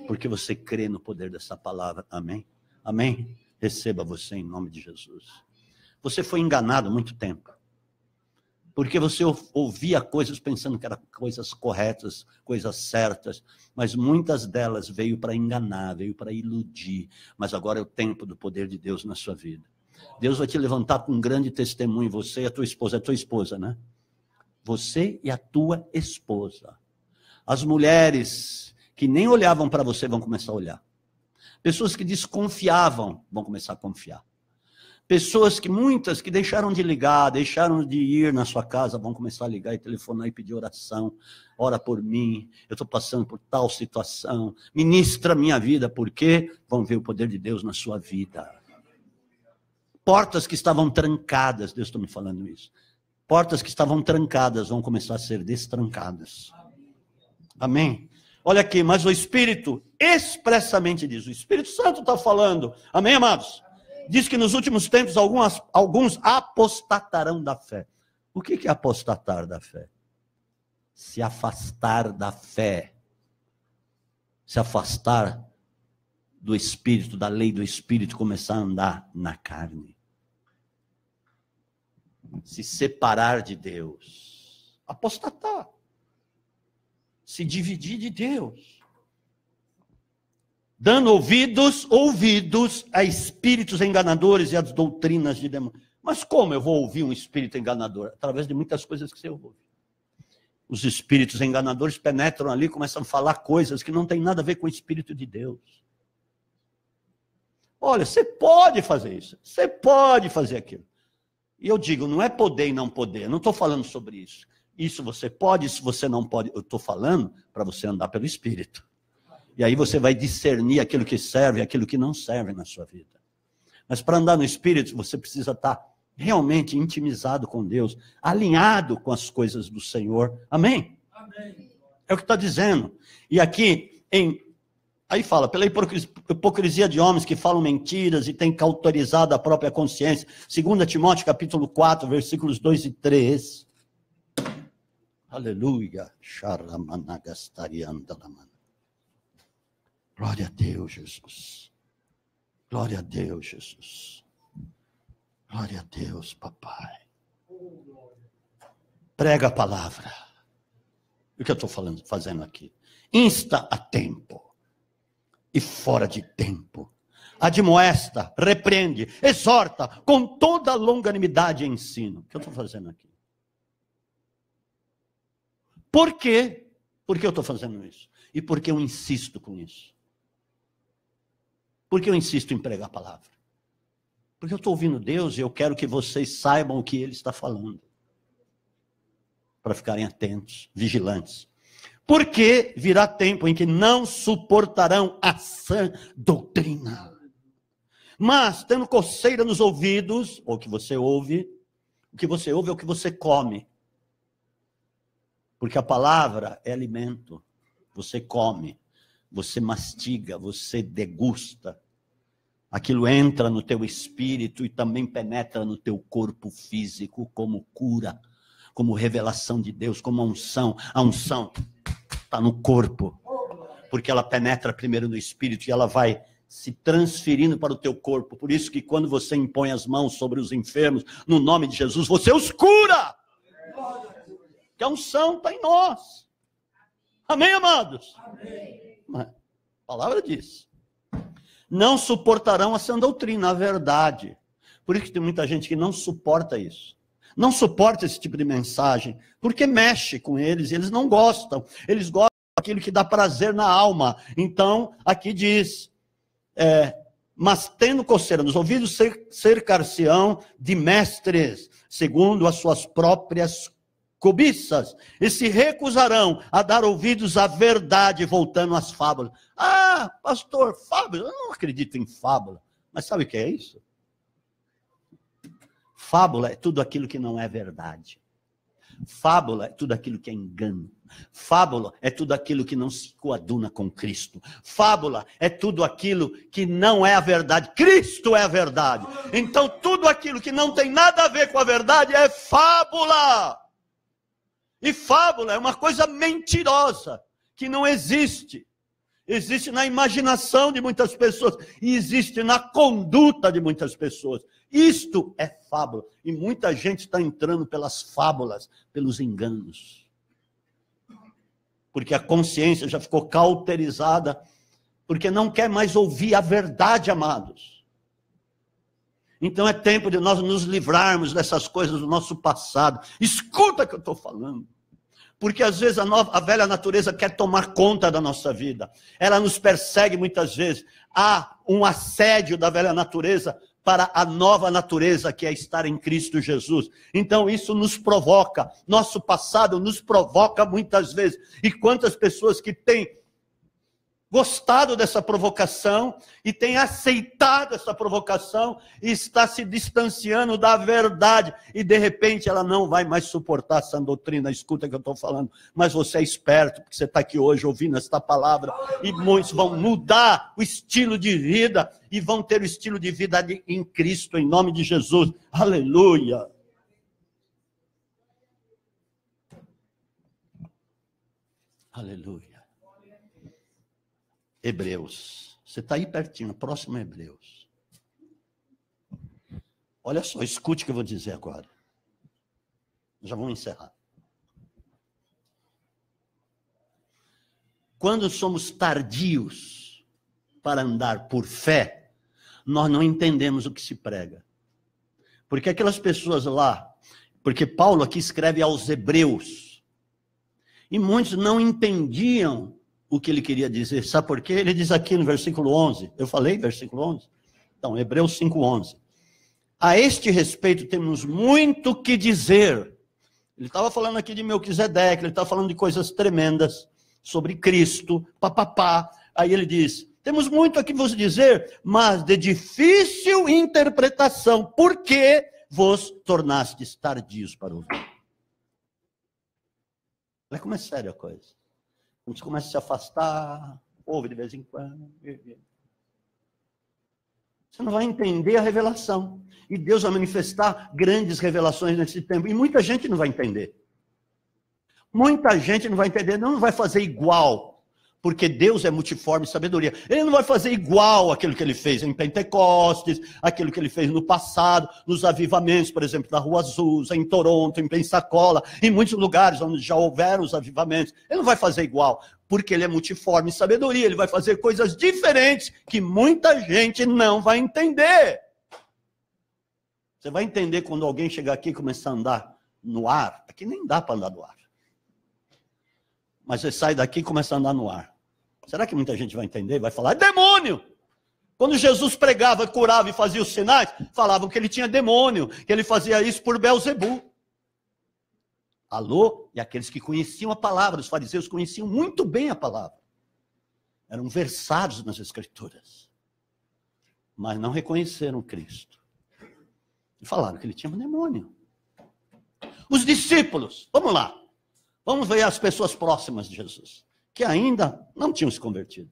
porque você crê no poder dessa palavra. Amém? Amém? Receba você em nome de Jesus. Você foi enganado há muito tempo. Porque você ouvia coisas pensando que eram coisas corretas, coisas certas, mas muitas delas veio para enganar, veio para iludir. Mas agora é o tempo do poder de Deus na sua vida. Deus vai te levantar com um grande testemunho, você e a tua esposa, né? Você e a tua esposa. As mulheres que nem olhavam para você vão começar a olhar. Pessoas que desconfiavam vão começar a confiar. Pessoas que muitas que deixaram de ligar, deixaram de ir na sua casa, vão começar a ligar e telefonar e pedir oração. Ora por mim, eu estou passando por tal situação. Ministra a minha vida, porque vão ver o poder de Deus na sua vida. Portas que estavam trancadas, Deus está me falando isso. Portas que estavam trancadas vão começar a ser destrancadas. Amém? Olha aqui, mas o Espírito expressamente diz, o Espírito Santo está falando. Amém, amados? Diz que nos últimos tempos alguns apostatarão da fé. O que é apostatar da fé? Se afastar da fé. Se afastar do Espírito, da lei do Espírito, começar a andar na carne. Se separar de Deus. Apostatar. Se dividir de Deus. Dando ouvidos a espíritos enganadores e às doutrinas de demônios. Mas como eu vou ouvir um espírito enganador? Através de muitas coisas que você ouve. Os espíritos enganadores penetram ali e começam a falar coisas que não tem nada a ver com o Espírito de Deus. Olha, você pode fazer isso, você pode fazer aquilo. E eu digo, não é poder e não poder, eu não estou falando sobre isso. Isso você pode, isso você não pode. Eu estou falando para você andar pelo Espírito. E aí você vai discernir aquilo que serve e aquilo que não serve na sua vida. Mas para andar no Espírito, você precisa estar realmente intimizado com Deus, alinhado com as coisas do Senhor. Amém? Amém. É o que está dizendo. E aqui, aí fala, pela hipocrisia de homens que falam mentiras e têm cauterizado a própria consciência. 2 Timóteo capítulo 4, versículos 2 e 3. Aleluia. Glória a Deus, Jesus. Glória a Deus, Jesus. Glória a Deus, papai. Prega a palavra. O que eu estou fazendo aqui? Insta a tempo e fora de tempo. Admoesta, repreende, exorta, com toda longanimidade e ensino. O que eu estou fazendo aqui? Por quê? Por que eu estou fazendo isso? E por que eu insisto com isso? Por que eu insisto em pregar a palavra? Porque eu estou ouvindo Deus e eu quero que vocês saibam o que Ele está falando. Para ficarem atentos, vigilantes. Porque virá tempo em que não suportarão a sã doutrina. Mas, tendo coceira nos ouvidos, ou o que você ouve é o que você come. Porque a palavra é alimento. Você come, você mastiga, você degusta. Aquilo entra no teu espírito e também penetra no teu corpo físico como cura, como revelação de Deus, como unção. A unção está no corpo, porque ela penetra primeiro no espírito e ela vai se transferindo para o teu corpo. Por isso que quando você impõe as mãos sobre os enfermos, no nome de Jesus, você os cura. Que a unção está em nós. Amém, amados? Amém. A palavra diz. Não suportarão a sã doutrina, a verdade. Por isso que tem muita gente que não suporta isso. Não suporta esse tipo de mensagem, porque mexe com eles, e eles não gostam. Eles gostam daquilo que dá prazer na alma. Então, aqui diz, mas tendo coceira nos ouvidos, cercar-se-ão de mestres, segundo as suas próprias cobiças, e se recusarão a dar ouvidos à verdade, voltando às fábulas. Ah, pastor, fábula, eu não acredito em fábula. Mas sabe o que é isso? Fábula é tudo aquilo que não é verdade. Fábula é tudo aquilo que é engano. Fábula é tudo aquilo que não se coaduna com Cristo. Fábula é tudo aquilo que não é a verdade. Cristo é a verdade. Então tudo aquilo que não tem nada a ver com a verdade é fábula. E fábula é uma coisa mentirosa, que não existe. Existe na imaginação de muitas pessoas e existe na conduta de muitas pessoas. Isto é fábula. E muita gente está entrando pelas fábulas, pelos enganos. Porque a consciência já ficou cauterizada, porque não quer mais ouvir a verdade, amados. Então é tempo de nós nos livrarmos dessas coisas do nosso passado. Escuta o que eu estou falando. Porque às vezes a velha natureza quer tomar conta da nossa vida. Ela nos persegue muitas vezes. Há um assédio da velha natureza para a nova natureza que é estar em Cristo Jesus. Então isso nos provoca. Nosso passado nos provoca muitas vezes. E quantas pessoas que têm gostado dessa provocação e tem aceitado essa provocação e está se distanciando da verdade e de repente ela não vai mais suportar essa doutrina. Escuta o que eu estou falando, mas você é esperto porque você está aqui hoje ouvindo esta palavra e muitos vão mudar o estilo de vida e vão ter o estilo de vida em Cristo, em nome de Jesus. Aleluia. Aleluia. Hebreus. Você está aí pertinho, próximo a Hebreus. Olha só, escute o que eu vou dizer agora. Já vamos encerrar. Quando somos tardios para andar por fé, nós não entendemos o que se prega. Porque aquelas pessoas lá, porque Paulo aqui escreve aos Hebreus, e muitos não entendiam o que ele queria dizer. Sabe por quê? Ele diz aqui no versículo 11. Eu falei versículo 11? Então, Hebreus 5:11. A este respeito temos muito que dizer. Ele estava falando aqui de Melquisedeque, ele estava falando de coisas tremendas sobre Cristo, papapá. Aí ele diz, temos muito aqui vos dizer, mas de difícil interpretação, porque vos tornastes tardios para ouvir. Olha como é séria a coisa. Quando você começa a se afastar, ouve de vez em quando. Você não vai entender a revelação. E Deus vai manifestar grandes revelações nesse tempo. E muita gente não vai entender. Muita gente não vai entender, não vai fazer igual. Porque Deus é multiforme sabedoria. Ele não vai fazer igual aquilo que ele fez em Pentecostes, aquilo que ele fez no passado, nos avivamentos, por exemplo, na Rua Azusa, em Toronto, em Pensacola, em muitos lugares onde já houveram os avivamentos. Ele não vai fazer igual, porque ele é multiforme sabedoria. Ele vai fazer coisas diferentes que muita gente não vai entender. Você vai entender quando alguém chegar aqui e começar a andar no ar. Aqui nem dá para andar no ar. Mas você sai daqui e começa a andar no ar. Será que muita gente vai entender? Vai falar, é demônio! Quando Jesus pregava, curava e fazia os sinais, falavam que ele tinha demônio, que ele fazia isso por Belzebu. Alô? E aqueles que conheciam a palavra, os fariseus conheciam muito bem a palavra. Eram versados nas Escrituras. Mas não reconheceram Cristo. E falaram que ele tinha um demônio. Os discípulos, vamos lá. Vamos ver as pessoas próximas de Jesus, que ainda não tinham se convertido.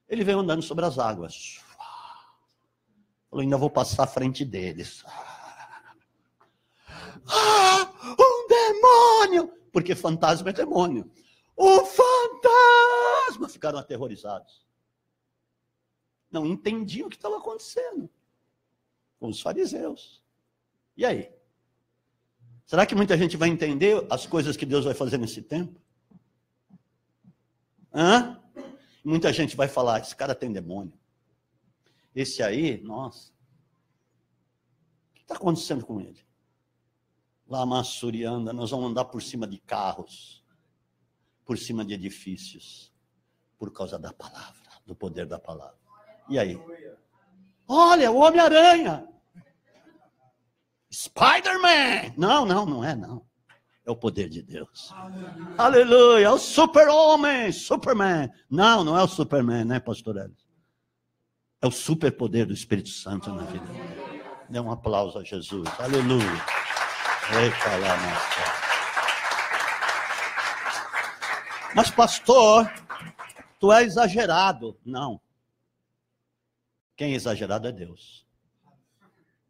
Ele veio andando sobre as águas. Falou, ainda vou passar à frente deles. Um demônio! Porque fantasma é demônio. Um fantasma! Ficaram aterrorizados. Não entendiam o que estava acontecendo. Com os fariseus. E aí? Será que muita gente vai entender as coisas que Deus vai fazer nesse tempo? Muita gente vai falar, esse cara tem demônio. Esse aí, nossa. O que está acontecendo com ele? Lá Massurianda, nós vamos andar por cima de carros, por cima de edifícios, por causa da palavra, do poder da palavra. E aí? Olha, o Homem-Aranha! Spider-Man! Não é não. É o poder de Deus. Aleluia! É o super-homem, Superman. Não é o Superman, né, pastor Elis? É o superpoder do Espírito Santo na vida. Dê um aplauso a Jesus. Aleluia. Mas pastor, tu é exagerado. Não. Quem é exagerado é Deus.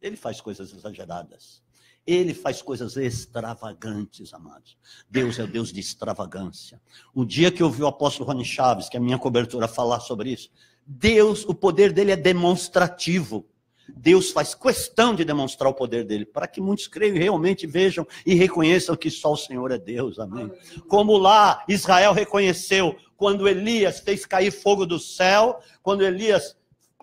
Ele faz coisas exageradas. Ele faz coisas extravagantes, amados. Deus é o Deus de extravagância. O dia que eu vi o apóstolo Rony Chaves, que é a minha cobertura, falar sobre isso, Deus, o poder dele é demonstrativo. Deus faz questão de demonstrar o poder dele, para que muitos creiam e realmente vejam e reconheçam que só o Senhor é Deus, amém? Como lá Israel reconheceu, quando Elias fez cair fogo do céu, quando Elias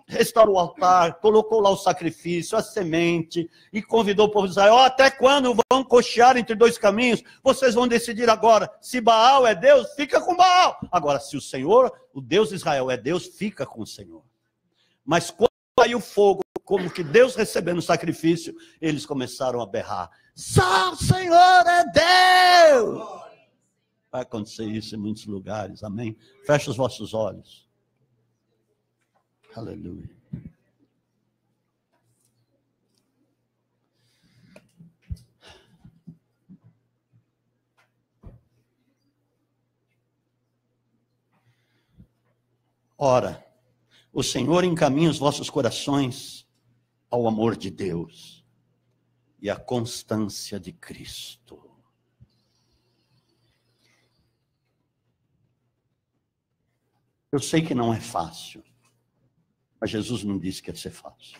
restaurou o altar, colocou lá o sacrifício, a semente, e convidou o povo de Israel, até quando vão cochear entre dois caminhos? Vocês vão decidir agora, se Baal é Deus, fica com Baal. Agora, se o Senhor, o Deus de Israel é Deus, fica com o Senhor. Mas quando caiu fogo, como que Deus recebendo o sacrifício, eles começaram a berrar, só o Senhor é Deus! Vai acontecer isso em muitos lugares, amém? Feche os vossos olhos. Aleluia. Ora, o Senhor encaminha os vossos corações ao amor de Deus e à constância de Cristo. Eu sei que não é fácil. Mas Jesus não disse que ia ser fácil.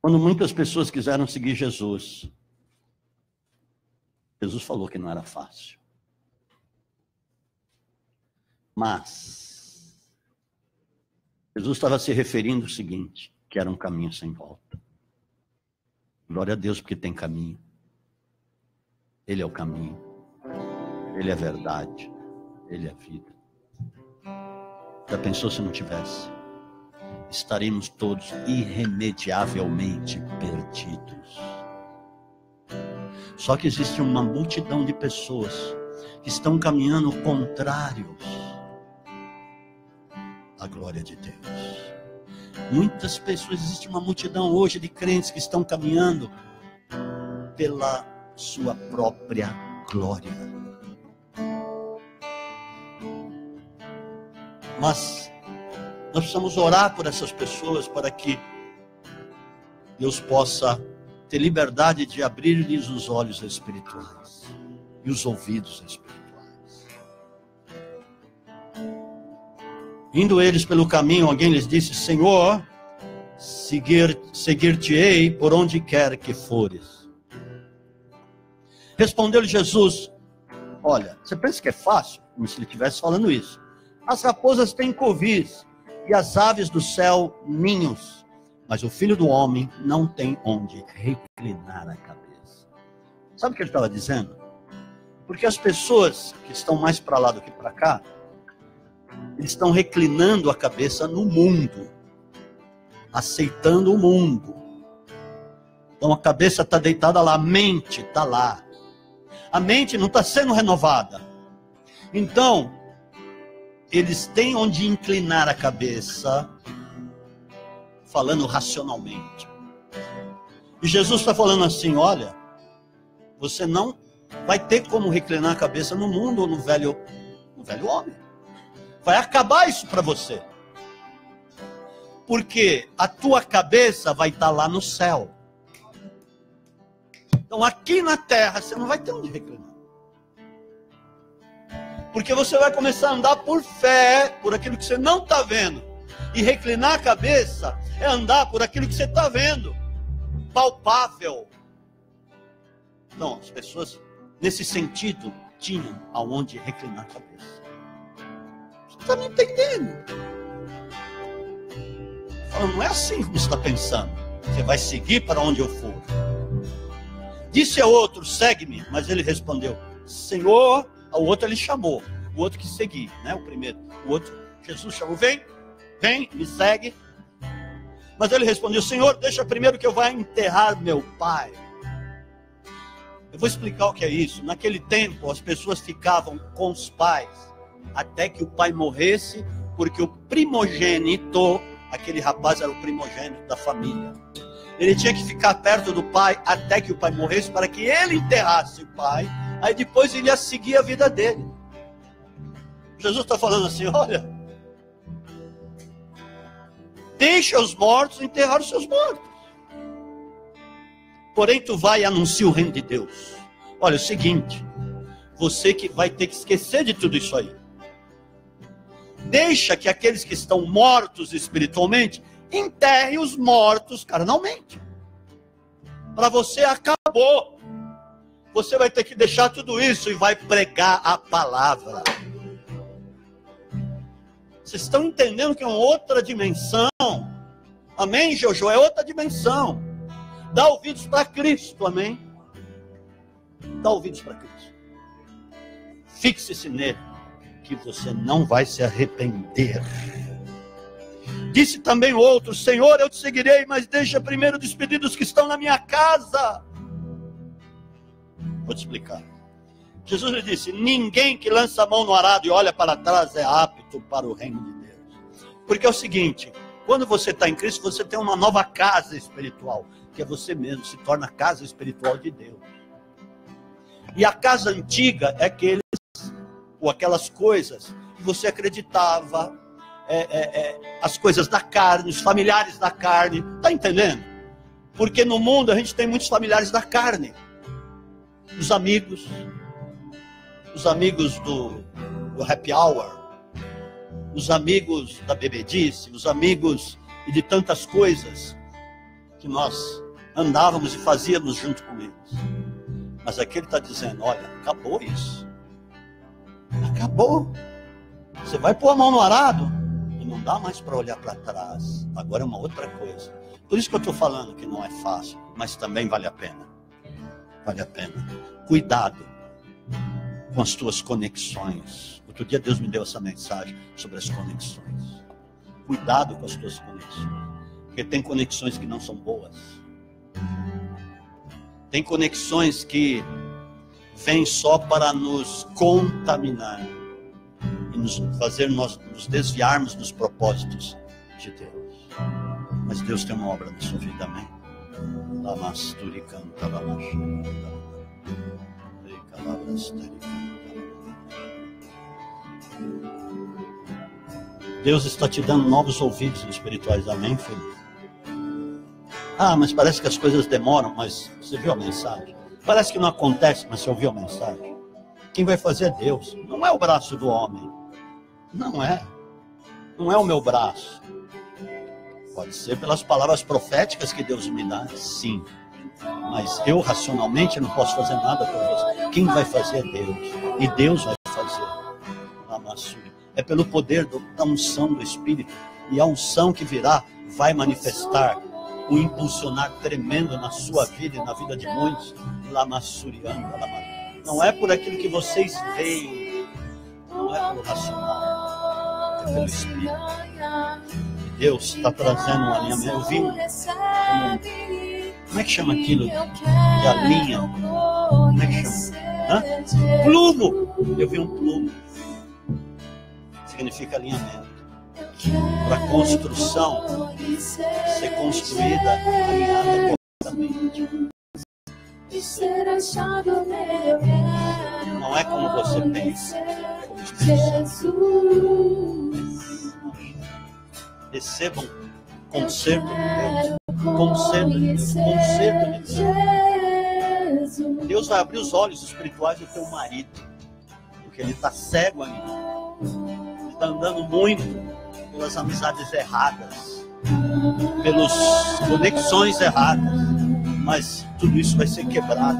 Quando muitas pessoas quiseram seguir Jesus, Jesus falou que não era fácil. Mas Jesus estava se referindo ao seguinte, que era um caminho sem volta. Glória a Deus porque tem caminho. Ele é o caminho. Ele é a verdade. Ele é a vida. Já pensou se não tivesse? estaremos todos irremediavelmente perdidos. Só que existe uma multidão de pessoas que estão caminhando contrários à glória de Deus. Muitas pessoas, existe uma multidão hoje de crentes que estão caminhando pela sua própria glória. Mas nós precisamos orar por essas pessoas para que Deus possa ter liberdade de abrir-lhes os olhos espirituais e os ouvidos espirituais. Indo eles pelo caminho, alguém lhes disse: Senhor, seguir-te-ei por onde quer que fores. Respondeu-lhe Jesus: olha, você pensa que é fácil? Como se ele estivesse falando isso. As raposas têm covis e as aves do céu ninhos, mas o Filho do Homem não tem onde reclinar a cabeça. Sabe o que ele estava dizendo? Porque as pessoas que estão mais para lá do que para cá, eles estão reclinando a cabeça no mundo, aceitando o mundo. Então a cabeça está deitada lá, a mente está lá. A mente não está sendo renovada. Então, eles têm onde inclinar a cabeça, falando racionalmente. E Jesus está falando assim: olha, você não vai ter como reclinar a cabeça no mundo ou no velho homem. Vai acabar isso para você. Porque a tua cabeça vai estar lá no céu. Então aqui na terra você não vai ter onde reclinar. Porque você vai começar a andar por fé, por aquilo que você não está vendo. E reclinar a cabeça é andar por aquilo que você está vendo. Palpável. Então, as pessoas, nesse sentido, tinham aonde reclinar a cabeça. Você está me entendendo? Falando, não é assim como você está pensando. Você vai seguir para onde eu for. Disse a outro: segue-me. Mas ele respondeu: Senhor. O outro ele chamou, o outro quis seguir, né? O primeiro, o outro, Jesus chamou: vem, me segue. Mas ele respondeu: Senhor, deixa primeiro que eu vá enterrar meu pai. Eu vou explicar o que é isso. Naquele tempo as pessoas ficavam com os pais até que o pai morresse, porque o primogênito, aquele rapaz era o primogênito da família. Ele tinha que ficar perto do pai até que o pai morresse, para que ele enterrasse o pai. Aí depois ele ia seguir a vida dele. Jesus está falando assim: olha, deixa os mortos enterrar os seus mortos. Porém tu vai e anuncia o reino de Deus. Olha, é o seguinte, você que vai ter que esquecer de tudo isso aí. Deixa que aqueles que estão mortos espiritualmente enterrem os mortos carnalmente. Para você acabou. Você vai ter que deixar tudo isso e vai pregar a palavra. Vocês estão entendendo que é uma outra dimensão? Amém, Jojo? É outra dimensão. Dá ouvidos para Cristo, amém? Dá ouvidos para Cristo. Fixe-se nele, que você não vai se arrepender. Disse também o outro: Senhor, eu te seguirei, mas deixa primeiro despedir os que estão na minha casa. Vou te explicar. Jesus lhe disse: ninguém que lança a mão no arado e olha para trás é apto para o reino de Deus. Porque é o seguinte, quando você está em Cristo, você tem uma nova casa espiritual, que é você mesmo, se torna a casa espiritual de Deus. E a casa antiga é aquelas coisas que você acreditava, as coisas da carne, os familiares da carne, está entendendo? Porque no mundo a gente tem muitos familiares da carne. Os amigos do happy hour, os amigos da bebedice, os amigos de tantas coisas que nós andávamos e fazíamos junto com eles. Mas aqui ele está dizendo: olha, acabou isso. Acabou. Você vai pôr a mão no arado e não dá mais para olhar para trás. Agora é uma outra coisa. Por isso que eu estou falando que não é fácil, mas também vale a pena. Vale a pena. Cuidado com as tuas conexões. Outro dia Deus me deu essa mensagem sobre as conexões. Cuidado com as tuas conexões. Porque tem conexões que não são boas. Tem conexões que vêm só para nos contaminar e nos fazer nós nos desviarmos dos propósitos de Deus. Mas Deus tem uma obra na sua vida, amém? Deus está te dando novos ouvidos espirituais, amém, filho? Ah, mas parece que as coisas demoram, mas você viu a mensagem? Parece que não acontece, mas você ouviu a mensagem? Quem vai fazer é Deus. Não é o braço do homem. Não é. Não é o meu braço. Pode ser pelas palavras proféticas que Deus me dá, sim. Mas eu, racionalmente, não posso fazer nada por você. Quem vai fazer é Deus. E Deus vai fazer. É pelo poder da unção do Espírito. E a unção que virá vai manifestar um impulsionar tremendo na sua vida e na vida de muitos. Não é por aquilo que vocês veem. Não é pelo racional. É pelo Espírito. Deus está trazendo um alinhamento. Eu vi como é que chama aquilo? Que alinha. Como é que chama? Hã? Plumo. Eu vi um plumo. Significa alinhamento. Para a construção ser construída, alinhada corretamente. Não é como você pensa, é como pensa. Recebam conserto de Deus. Conserto de Deus. Conserto de Deus. Deus vai abrir os olhos espirituais do teu marido. Porque ele está cego ainda. Ele está andando muito pelas amizades erradas. Pelas conexões erradas. Mas tudo isso vai ser quebrado.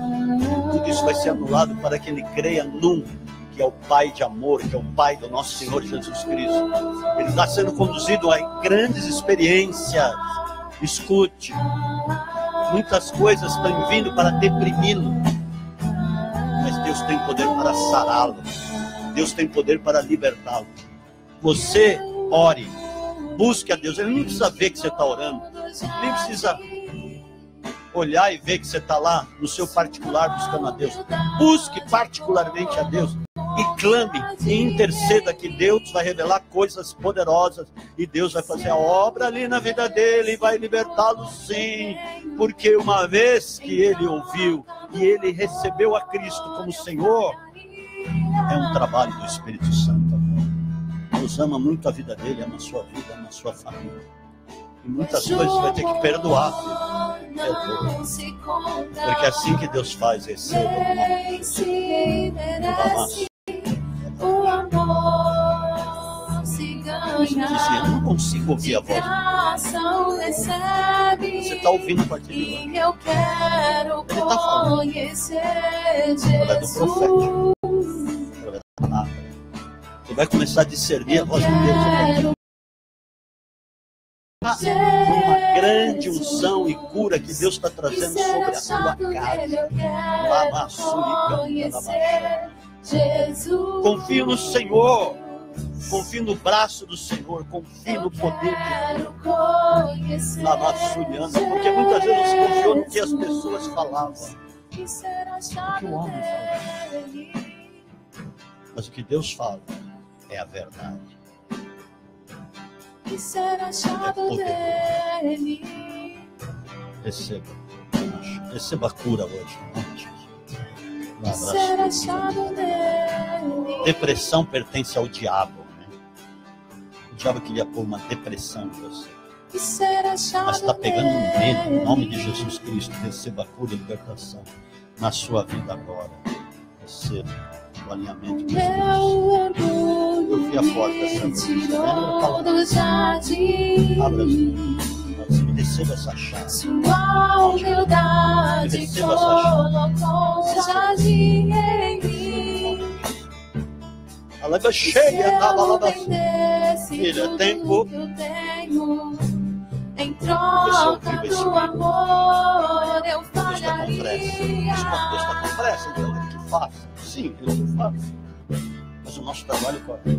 Tudo isso vai ser anulado para que ele creia num que é o Pai de amor, que é o Pai do nosso Senhor Jesus Cristo. Ele está sendo conduzido a grandes experiências. Escute, muitas coisas estão vindo para deprimi-lo, mas Deus tem poder para sará-lo. Deus tem poder para libertá-lo. Você ore, busque a Deus. Ele não precisa ver que você está orando, nem precisa olhar e ver que você está lá no seu particular buscando a Deus. Busque particularmente a Deus e clame e interceda que Deus vai revelar coisas poderosas e Deus vai fazer a obra ali na vida dele e vai libertá-lo, sim, porque uma vez que ele ouviu e ele recebeu a Cristo como Senhor, é um trabalho do Espírito Santo. Deus ama muito a vida dele, ama a sua vida, ama a sua família. E muitas coisas você vai ter que perdoar, filho. Perdoa. Porque é assim que Deus faz, receba no nome de Jesus. O amor se ganha. Eu não consigo ouvir a voz. Você está ouvindo a partir de lá. Eu quero Ele está falando. conhecer Através do profeta. Através da palavra. Você vai começar a discernir a voz de Deus. Uma grande unção e cura que Deus está trazendo sobre a tua casa. Confie no Senhor, confie no braço do Senhor, confie no poder de Deus. Porque muitas vezes você confiou no que as pessoas falavam, no que o homem falava. Mas o que Deus fala é a verdade. É poderoso. Receba a cura hoje. Depressão pertence ao diabo, né? O diabo queria pôr uma depressão em você. Mas está pegando um medo. Em nome de Jesus Cristo, receba a cura e libertação na sua vida agora. Receba o alinhamento do Espírito. Eu vi a porta essa. Abra as me receba essa chave. Sua humildade colocou jardim em mim. A leva cheia da balada. Filha, tempo. Em troca do amor, eu falharia. Deus está com pressa, então ele que faça. Sim, ele que faça. Mas o nosso trabalho é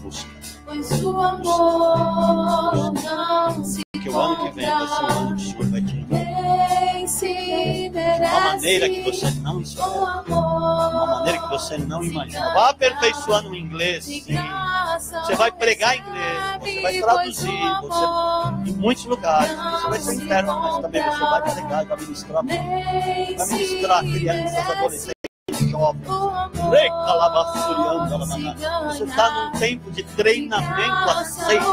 busca. pois o amor não se Porque o ano que vem vai ser o ano que o Senhor vai te enviar. nem se merece. Uma maneira que você não Com espera. amor, Uma maneira que você não imagina. Vai aperfeiçoando o inglês, sim. Você vai pregar inglês, você vai traduzir, você, em muitos lugares. Você vai ser interno, mas também você vai pregar, vai ministrar. Vai ministrar crianças, adolescentes, jovens. Você está num tempo de treinamento, aceite.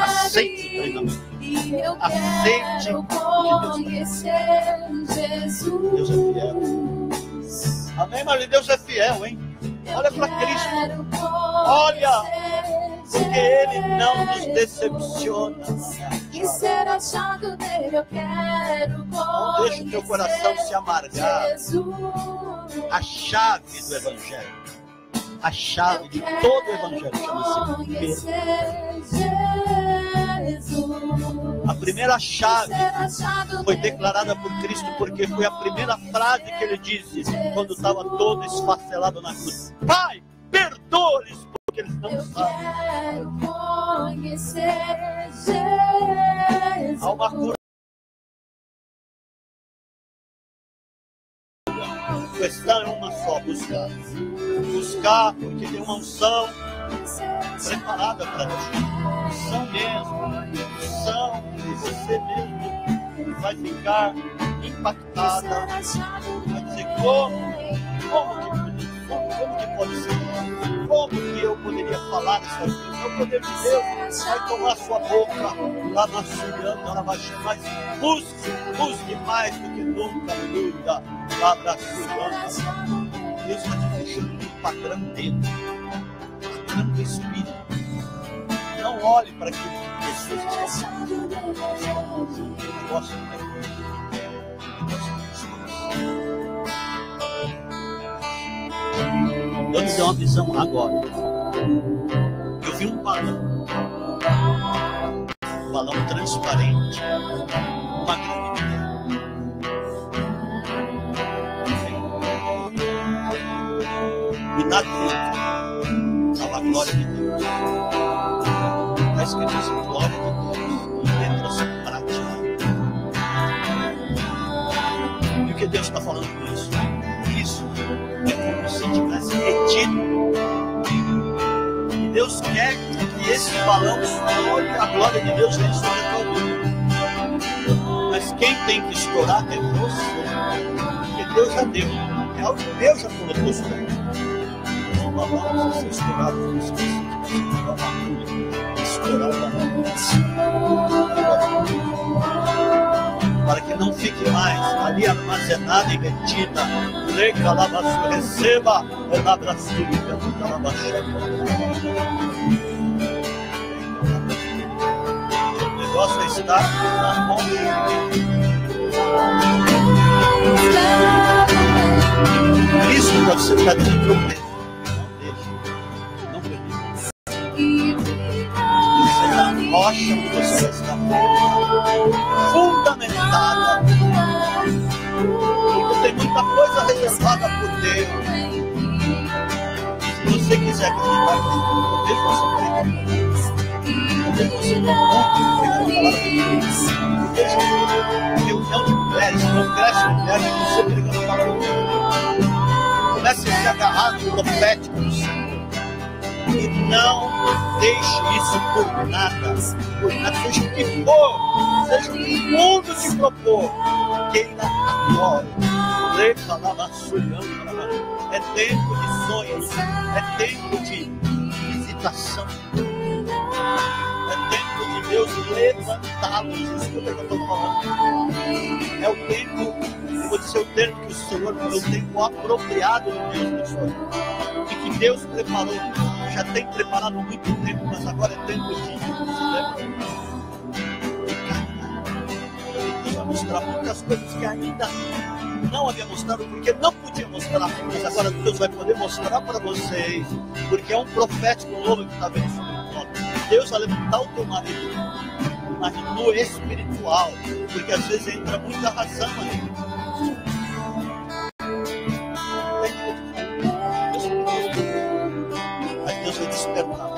Aceite o treinamento. Aceite Deus é fiel. Amém, Maria? Deus é fiel, hein? Olha para Cristo. Olha, porque Ele não nos decepciona. E ser achado nele eu quero. Não deixe o teu coração se amargar. A chave do Evangelho, a chave de todo o Evangelho chama-se perdão. A primeira chave foi declarada por Cristo porque foi a primeira frase que Ele disse quando estava todo esfacelado na cruz. Pai, perdoa-lhes porque eles não sabem. Há uma cura. A questão é uma só, buscar. Buscar porque tem uma unção preparada para nós. Unção mesmo. Unção de você mesmo vai ficar impactada. Vai dizer como que pode ser? Como que eu poderia falar essas coisas? O poder de Deus vai tomar sua boca lá na Suriana, ela vai chamar. Busque mais do que nunca, aleluia. Lá na Suriana. Deus está te deixando um padrão dele. Padrão do Espírito. Não olhe para aquilo que pessoas estão falando. Eu gosto Eu te dou uma visão agora. Eu vi um balão transparente, uma grande e na dentro estava a glória de Deus. Está escrito assim, glória de Deus, em letras práticas. E o que Deus está falando com isso? Isso é como se tivesse retido. E Deus quer que esse balão estoure, a glória de Deus vem sobre todo. Mas quem tem que estourar é você. Porque Deus já deu. É algo que Deus já colocou isso daí. O balão precisa ser estourado. Não esqueça de estourar o balão. Para que não fique mais ali armazenada e retida. Receba ela braçuda, o negócio está na mão. Cristo para você ficar dentro do meio. Não deixe. Você é a rocha onde você está fundamentada. Porque tem muita coisa reservada por Deus. Se você quiser acreditar que eu deixo você acreditar. Eu deixo você no mundo que foi falar de Deus. Eu deixo reunião de mulheres, congresso de mulheres, você pregando a palavra de Deus. Comece a se agarrar no profético do Senhor. E não deixe isso por nada, seja o que for, seja o que o mundo te propor, queira a glória. É tempo de sonhos, é tempo de visitação, é tempo de Deus levantá-los. Escuta o que eu estou falando. É o tempo, eu vou dizer o termo que o Senhor falou, o tempo apropriado de Deus no Senhor. E que Deus preparou, já tem preparado muito tempo, mas agora é tempo de Deus vai mostrar muitas coisas que ainda não havia mostrado, porque não podia mostrar, mas agora Deus vai poder mostrar para vocês, porque é um profético novo que está vendo sobre nós. Deus vai levantar o teu marido no espiritual, porque às vezes entra muita razão ali. Aí Deus vai despertar.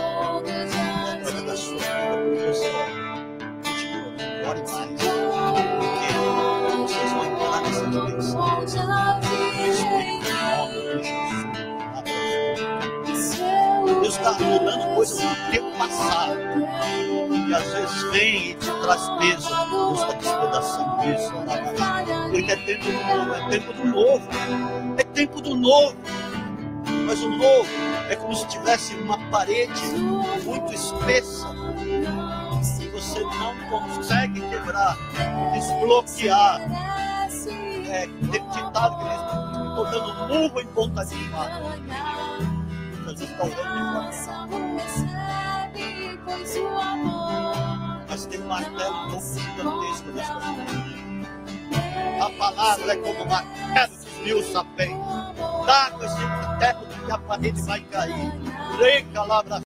adorando coisas do tempo passado. E às vezes vem e te traz peso. Deus está despedaçando isso. Porque é tempo do novo, é tempo do novo. É tempo do novo. Mas o novo é como se tivesse uma parede muito espessa e você não consegue quebrar, desbloquear. Tem ditado que diz: estou dando murro em ponta de faca. Jesus está orando de mas tem um martelo tão gigantesco nessa vida. A palavra é como um martelo que esmiuça a bem. Dá com esse teto que a parede vai cair. Rei calabra.